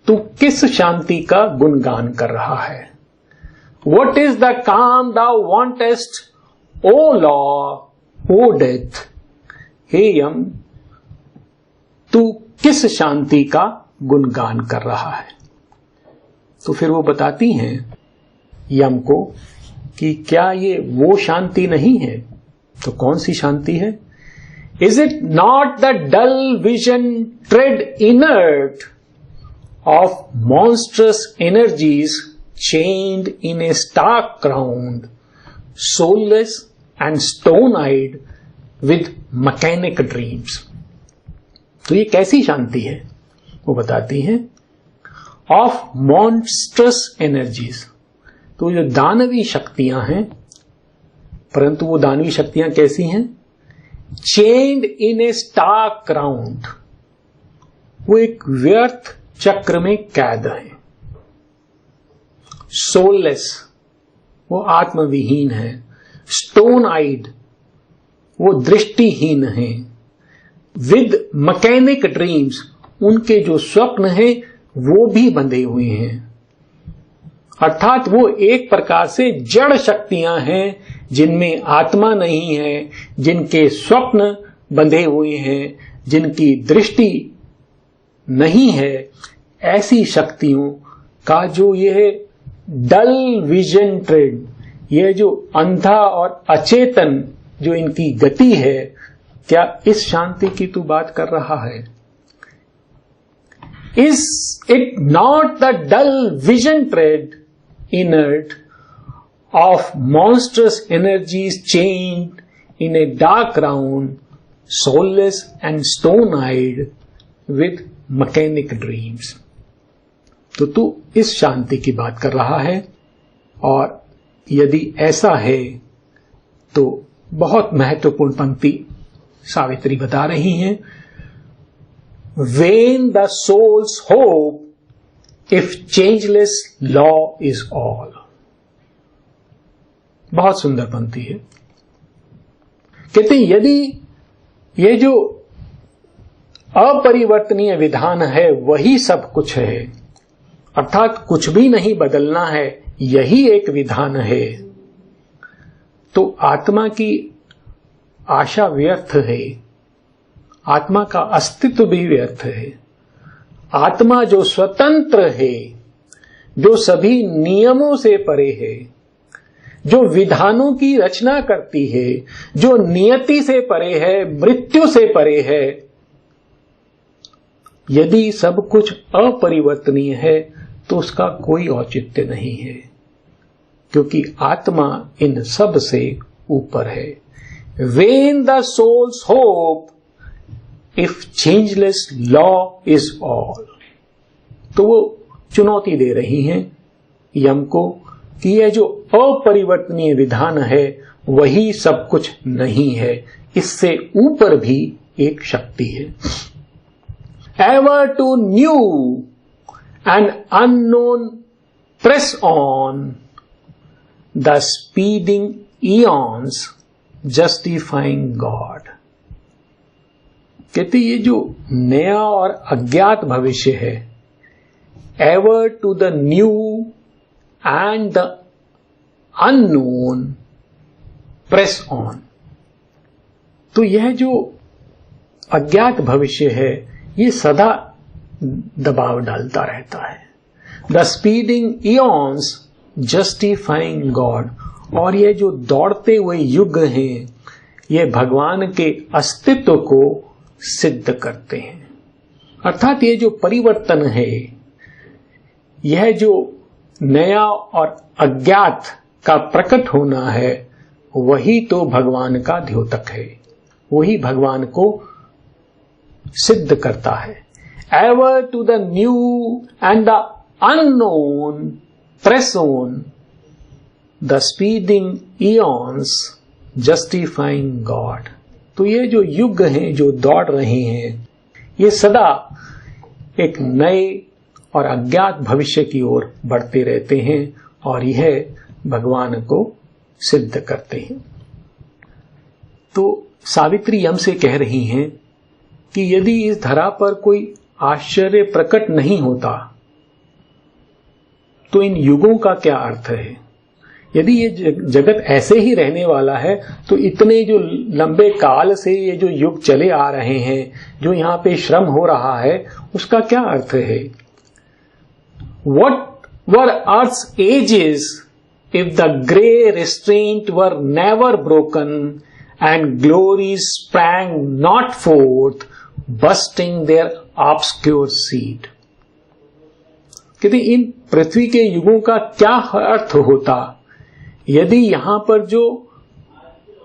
A: तू किस शांति का गुणगान कर रहा है? What is the calm thou wantest, O law, O death। हे यम, तू किस शांति का गुणगान कर रहा है? तो फिर वो बताती हैं यम को कि क्या ये वो शांति नहीं है? तो कौन सी शांति है? Is it not the dull vision tread inert of monstrous energies chained in a stark ground, soulless and stone-eyed with mechanic dreams। तो ये कैसी शांति है? वो बताती हैं, of monstrous energies। तो जो दानवी शक्तियां हैं, परंतु वो दानवी शक्तियां कैसी हैं? chained in a stark ground, वो एक व्यर्थ चक्र में कैद है। soulless, वो आत्मविहीन है। स्टोन आइड, वो दृष्टिहीन है। विद मैकेनिक ड्रीम्स, उनके जो स्वप्न हैं वो भी बंधे हुए हैं। अर्थात वो एक प्रकार से जड़ शक्तियां हैं जिनमें आत्मा नहीं है, जिनके स्वप्न बंधे हुए हैं, जिनकी दृष्टि नहीं है, ऐसी शक्तियों का जो यह डल विजन ट्रेड, यह जो अंधा और अचेतन जो इनकी गति है, क्या इस शांति की तू बात कर रहा है? Is it not the dull vision tread inert of monstrous energies chained in a dark round, soulless and stone-eyed with mechanic dreams? तो तू इस शांति की बात कर रहा है, और यदि ऐसा है तो बहुत महत्वपूर्ण पंक्ति सावित्री बता रही हैं, Vain the soul's hope if changeless law is all. बहुत सुंदर पंक्ति है। कहते हैं यदि ये जो अपरिवर्तनीय विधान है वही सब कुछ है, अर्थात कुछ भी नहीं बदलना है, यही एक विधान है, तो आत्मा की आशा व्यर्थ है, आत्मा का अस्तित्व भी व्यर्थ है। आत्मा जो स्वतंत्र है, जो सभी नियमों से परे है, जो विधानों की रचना करती है, जो नियति से परे है, मृत्यु से परे है, यदि सब कुछ अपरिवर्तनीय है तो उसका कोई औचित्य नहीं है, क्योंकि आत्मा इन सब से ऊपर है। Vain the soul's hope if changeless law is all. तो वो चुनौती दे रही हैं यम को कि यह जो अपरिवर्तनीय विधान है वही सब कुछ नहीं है, इससे ऊपर भी एक शक्ति है। Ever to new and unknown press on the speeding eons justifying God. कहते ये जो नया और अज्ञात भविष्य है, ever to the new and the unknown press on, तो यह जो अज्ञात भविष्य है ये सदा दबाव डालता रहता है। The speeding aeons justifying God, और ये जो दौड़ते हुए युग हैं ये भगवान के अस्तित्व को सिद्ध करते हैं। अर्थात ये जो परिवर्तन है, यह जो नया और अज्ञात का प्रकट होना है, वही तो भगवान का द्योतक है, वही भगवान को सिद्ध करता है। Ever to the new and the unknown press on the speeding aeons justifying God. तो ये जो युग हैं जो दौड़ रहे हैं, ये सदा एक नए और अज्ञात भविष्य की ओर बढ़ते रहते हैं और यह भगवान को सिद्ध करते हैं। तो सावित्री यम से कह रही हैं कि यदि इस धरा पर कोई आश्चर्य प्रकट नहीं होता तो इन युगों का क्या अर्थ है। यदि ये जगत ऐसे ही रहने वाला है तो इतने जो लंबे काल से ये जो युग चले आ रहे हैं, जो यहाँ पे श्रम हो रहा है, उसका क्या अर्थ है। What were Earth's ages if the grey restraint were never broken and glories sprang not forth, bursting their obscure seed। कहते इन पृथ्वी के युगों का क्या अर्थ होता यदि यहां पर जो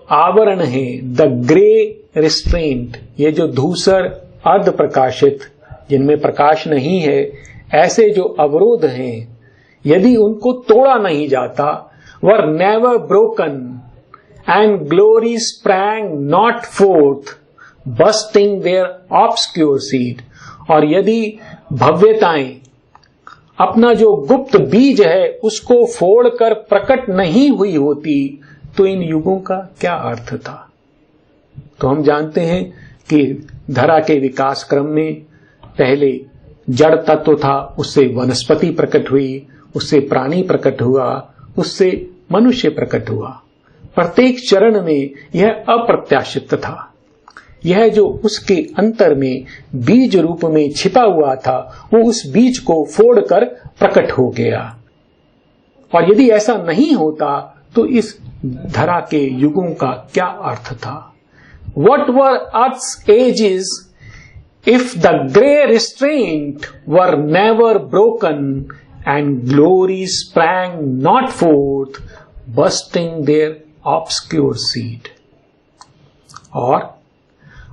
A: आवरण है, द ग्रे रिस्ट्रेंट, ये जो धूसर अर्ध प्रकाशित जिनमें प्रकाश नहीं है, ऐसे जो अवरोध हैं, यदि उनको तोड़ा नहीं जाता, were never broken and glory sprang not forth bursting their obscure seed, और यदि भव्यताएं अपना जो गुप्त बीज है उसको फोड़कर प्रकट नहीं हुई होती तो इन युगों का क्या अर्थ था। तो हम जानते हैं कि धरा के विकास क्रम में पहले जड़ तत्व था, उससे वनस्पति प्रकट हुई, उससे प्राणी प्रकट हुआ, उससे मनुष्य प्रकट हुआ। प्रत्येक चरण में यह अप्रत्याशित था। यह जो उसके अंतर में बीज रूप में छिपा हुआ था, वो उस बीज को फोड़कर प्रकट हो गया। और यदि ऐसा नहीं होता तो इस धरा के युगों का क्या अर्थ था? What were Earth's ages if the grey restraint were never broken and glory sprang not forth, bursting their obscure seed? Or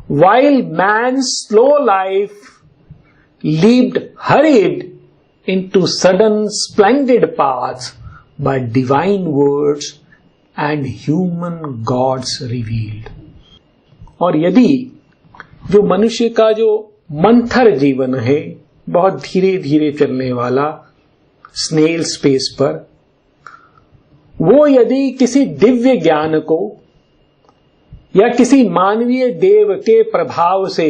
A: while man's slow life leaped hurried into sudden splendid paths by divine words and human gods revealed. और यदि जो मनुष्य का जो मंथर जीवन है, बहुत धीरे धीरे चलने वाला स्नेल स्पेस पर, वो यदि किसी दिव्य ज्ञान को या किसी मानवीय देव के प्रभाव से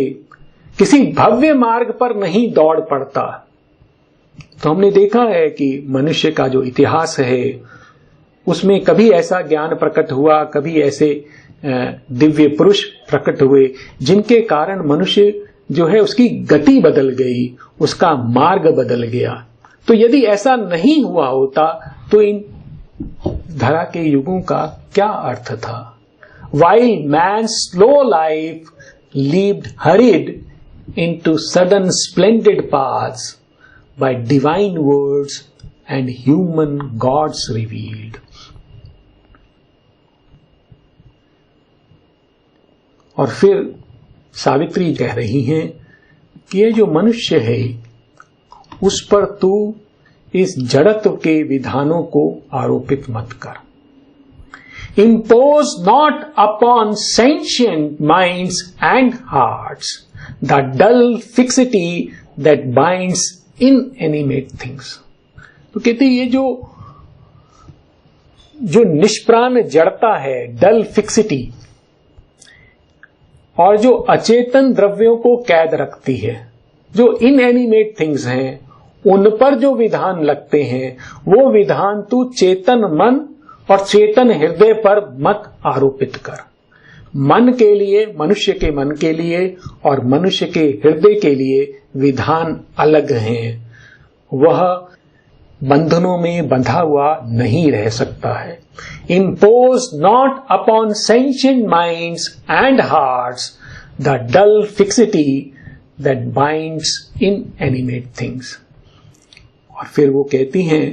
A: किसी भव्य मार्ग पर नहीं दौड़ पड़ता, तो हमने देखा है कि मनुष्य का जो इतिहास है उसमें कभी ऐसा ज्ञान प्रकट हुआ, कभी ऐसे दिव्य पुरुष प्रकट हुए जिनके कारण मनुष्य जो है उसकी गति बदल गई, उसका मार्ग बदल गया। तो यदि ऐसा नहीं हुआ होता तो इन धरा के युगों का क्या अर्थ था? While man's slow life leaped hurried into sudden splendid paths by divine words and human gods revealed. और फिर सावित्री कह रही हैं कि ये जो मनुष्य है उस पर तू इस जड़त्व के विधानों को आरोपित मत कर। Impose not upon sentient minds and hearts the dull fixity that binds inanimate things. तो कहते ये जो निष्प्राण जड़ता है, डल फिक्सिटी, और जो अचेतन द्रव्यों को कैद रखती है, जो इनएनिमेट थिंग्स हैं, उन पर जो विधान लगते हैं वो विधान तू चेतन मन और चेतन हृदय पर मत आरोपित कर। मन के लिए, मनुष्य के मन के लिए और मनुष्य के हृदय के लिए विधान अलग हैं। वह बंधनों में बंधा हुआ नहीं रह सकता है। Impose not upon sentient minds and hearts the dull fixity that binds inanimate things. और फिर वो कहती हैं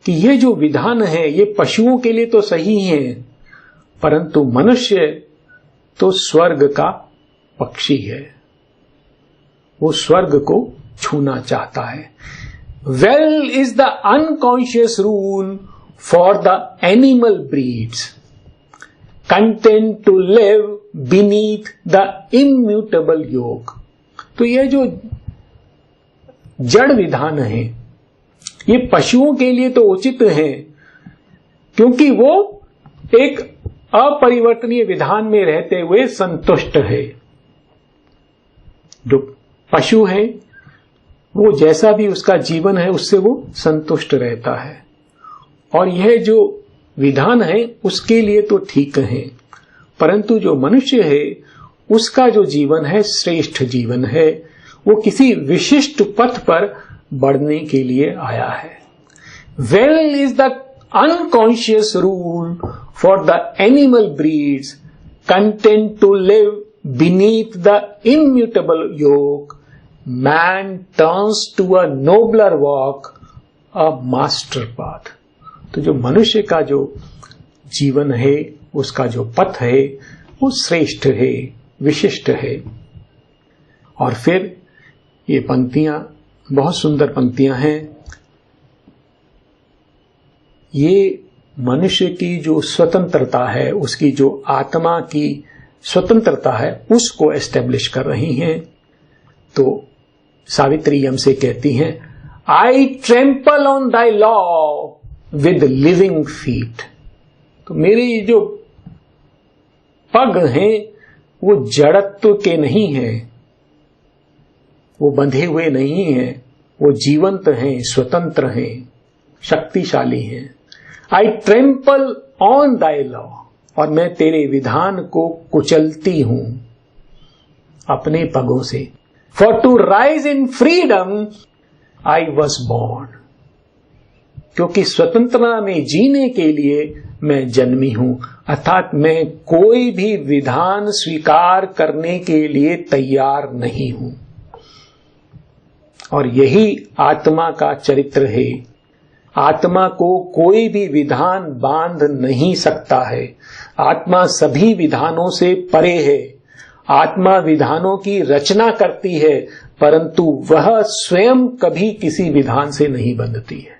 A: कि ये जो विधान है ये पशुओं के लिए तो सही है, परंतु मनुष्य तो स्वर्ग का पक्षी है, वो स्वर्ग को छूना चाहता है। Well is the unconscious rule for the animal breeds, content to live beneath the immutable yoke. तो ये जो जड़ विधान है ये पशुओं के लिए तो उचित है, क्योंकि वो एक अपरिवर्तनीय विधान में रहते हुए संतुष्ट है। जो पशु है वो जैसा भी उसका जीवन है उससे वो संतुष्ट रहता है, और यह जो विधान है उसके लिए तो ठीक है, परंतु जो मनुष्य है उसका जो जीवन है श्रेष्ठ जीवन है, वो किसी विशिष्ट पथ पर बढ़ने के लिए आया है। Well is the unconscious rule for the animal breeds, content to live beneath the immutable yoke, man turns to a nobler walk, a master path. तो जो मनुष्य का जो जीवन है उसका जो पथ है वो श्रेष्ठ है, विशिष्ट है। और फिर ये पंक्तियां बहुत सुंदर पंक्तियां हैं। ये मनुष्य की जो स्वतंत्रता है, उसकी जो आत्मा की स्वतंत्रता है, उसको एस्टेब्लिश कर रही हैं। तो सावित्री हमसे कहती हैं, I trample on thy law with living feet. तो मेरे जो पग हैं वो जड़त्व के नहीं हैं, वो बंधे हुए नहीं हैं, वो जीवंत हैं, स्वतंत्र हैं, शक्तिशाली हैं। I trample on thy law, और मैं तेरे विधान को कुचलती हूं। अपने पगों से। For to rise in freedom I was born, क्योंकि स्वतंत्रता में जीने के लिए मैं जन्मी हूं, अर्थात मैं कोई भी विधान स्वीकार करने के लिए तैयार नहीं हूं। और यही आत्मा का चरित्र है। आत्मा को कोई भी विधान बांध नहीं सकता है। आत्मा सभी विधानों से परे है। आत्मा विधानों की रचना करती है, परंतु वह स्वयं कभी किसी विधान से नहीं बंधती है।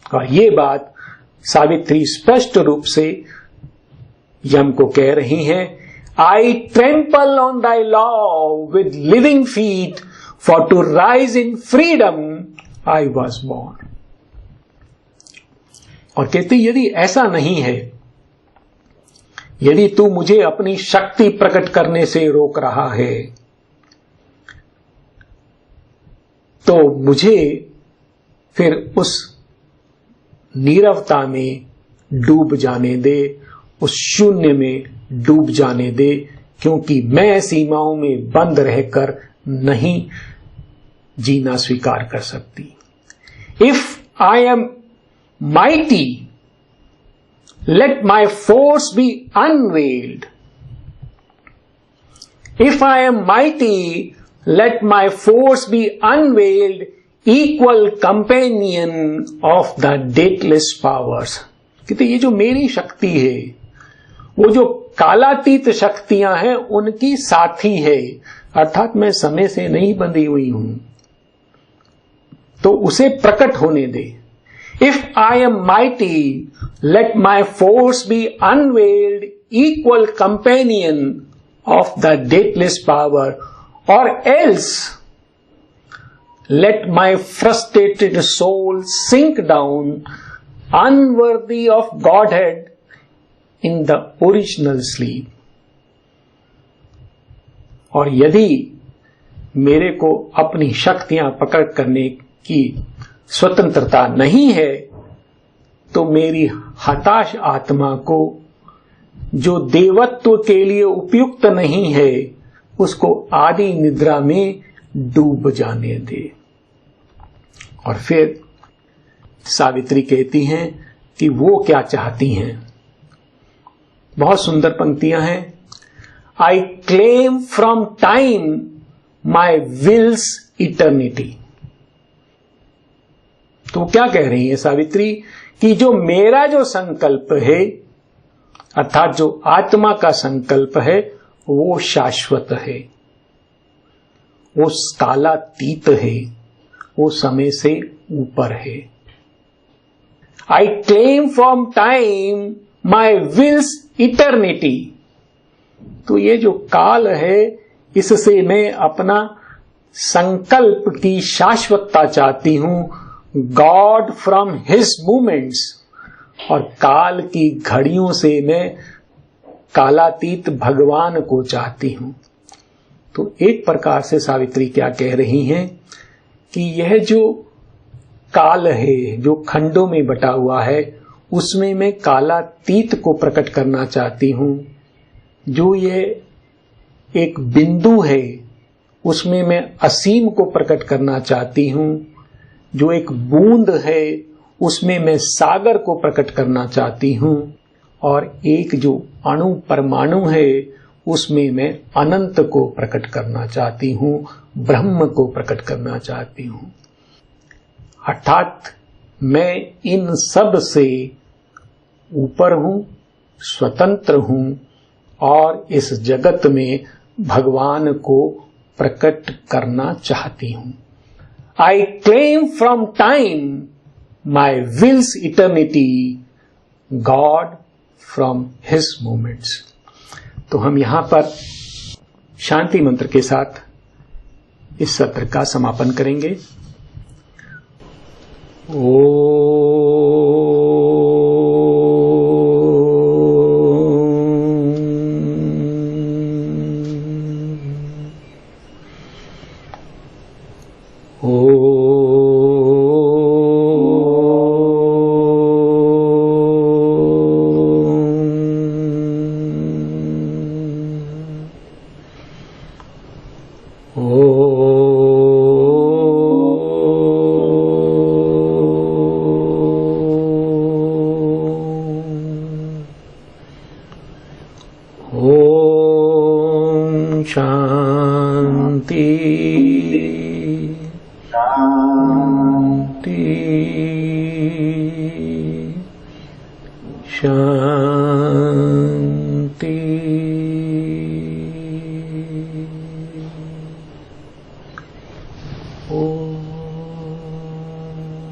A: और ये बात सावित्री स्पष्ट रूप से यम को कह रही हैं, I trample on thy law with living feet, for to rise in freedom I was born. और कहते यदि ऐसा नहीं है, यदि तू मुझे अपनी शक्ति प्रकट करने से रोक रहा है, तो मुझे फिर उस नीरवता में डूब जाने दे, उस शून्य में डूब जाने दे, क्योंकि मैं सीमाओं में बंद रहकर नहीं जीना स्वीकार कर सकती। If I am mighty, let my force be unveiled. If I am mighty, let my force be unveiled, equal companion of the dateless powers. कहते ये जो मेरी शक्ति है, वो जो कालातीत शक्तियां हैं, उनकी साथी है, अर्थात मैं समय से नहीं बंधी हुई हूं, तो उसे प्रकट होने दे। If I am mighty, let my force be unveiled, equal companion of the dateless power, or else let my frustrated soul sink down, unworthy of Godhead, in the original sleep. और यदि मेरे को अपनी शक्तियां पकड़ करने की स्वतंत्रता नहीं है, तो मेरी हताश आत्मा को, जो देवत्व के लिए उपयुक्त नहीं है, उसको आदि निद्रा में डूब जाने दे। और फिर सावित्री कहती हैं कि वो क्या चाहती हैं। बहुत सुंदर पंक्तियां हैं। I claim from time my will's eternity. तो क्या कह रही है सावित्री कि जो मेरा जो संकल्प है, अर्थात जो आत्मा का संकल्प है, वो शाश्वत है, वो कालातीत है, वो समय से ऊपर है। I claim from time my will's eternity. तो ये जो काल है, इससे मैं अपना संकल्प की शाश्वतता चाहती हूं, गॉड फ्रॉम हिज मूवमेंट्स। और काल की घड़ियों से मैं कालातीत भगवान को चाहती हूं। तो एक प्रकार से सावित्री क्या कह रही हैं कि यह जो काल है, जो खंडों में बटा हुआ है, उसमें मैं कालातीत को प्रकट करना चाहती हूं। जो ये एक बिंदु है, उसमें मैं असीम को प्रकट करना चाहती हूं। जो एक बूंद है, उसमें मैं सागर को प्रकट करना चाहती हूं। और एक जो अणु परमाणु है, उसमें मैं अनंत को प्रकट करना चाहती हूं, ब्रह्म को प्रकट करना चाहती हूं। अर्थात मैं इन सब से ऊपर हूं, स्वतंत्र हूं, और इस जगत में भगवान को प्रकट करना चाहती हूं। I claim from time my will's eternity, God from his moments. तो हम यहां पर शांति मंत्र के साथ इस सत्र का समापन करेंगे। शांति शांति शांति।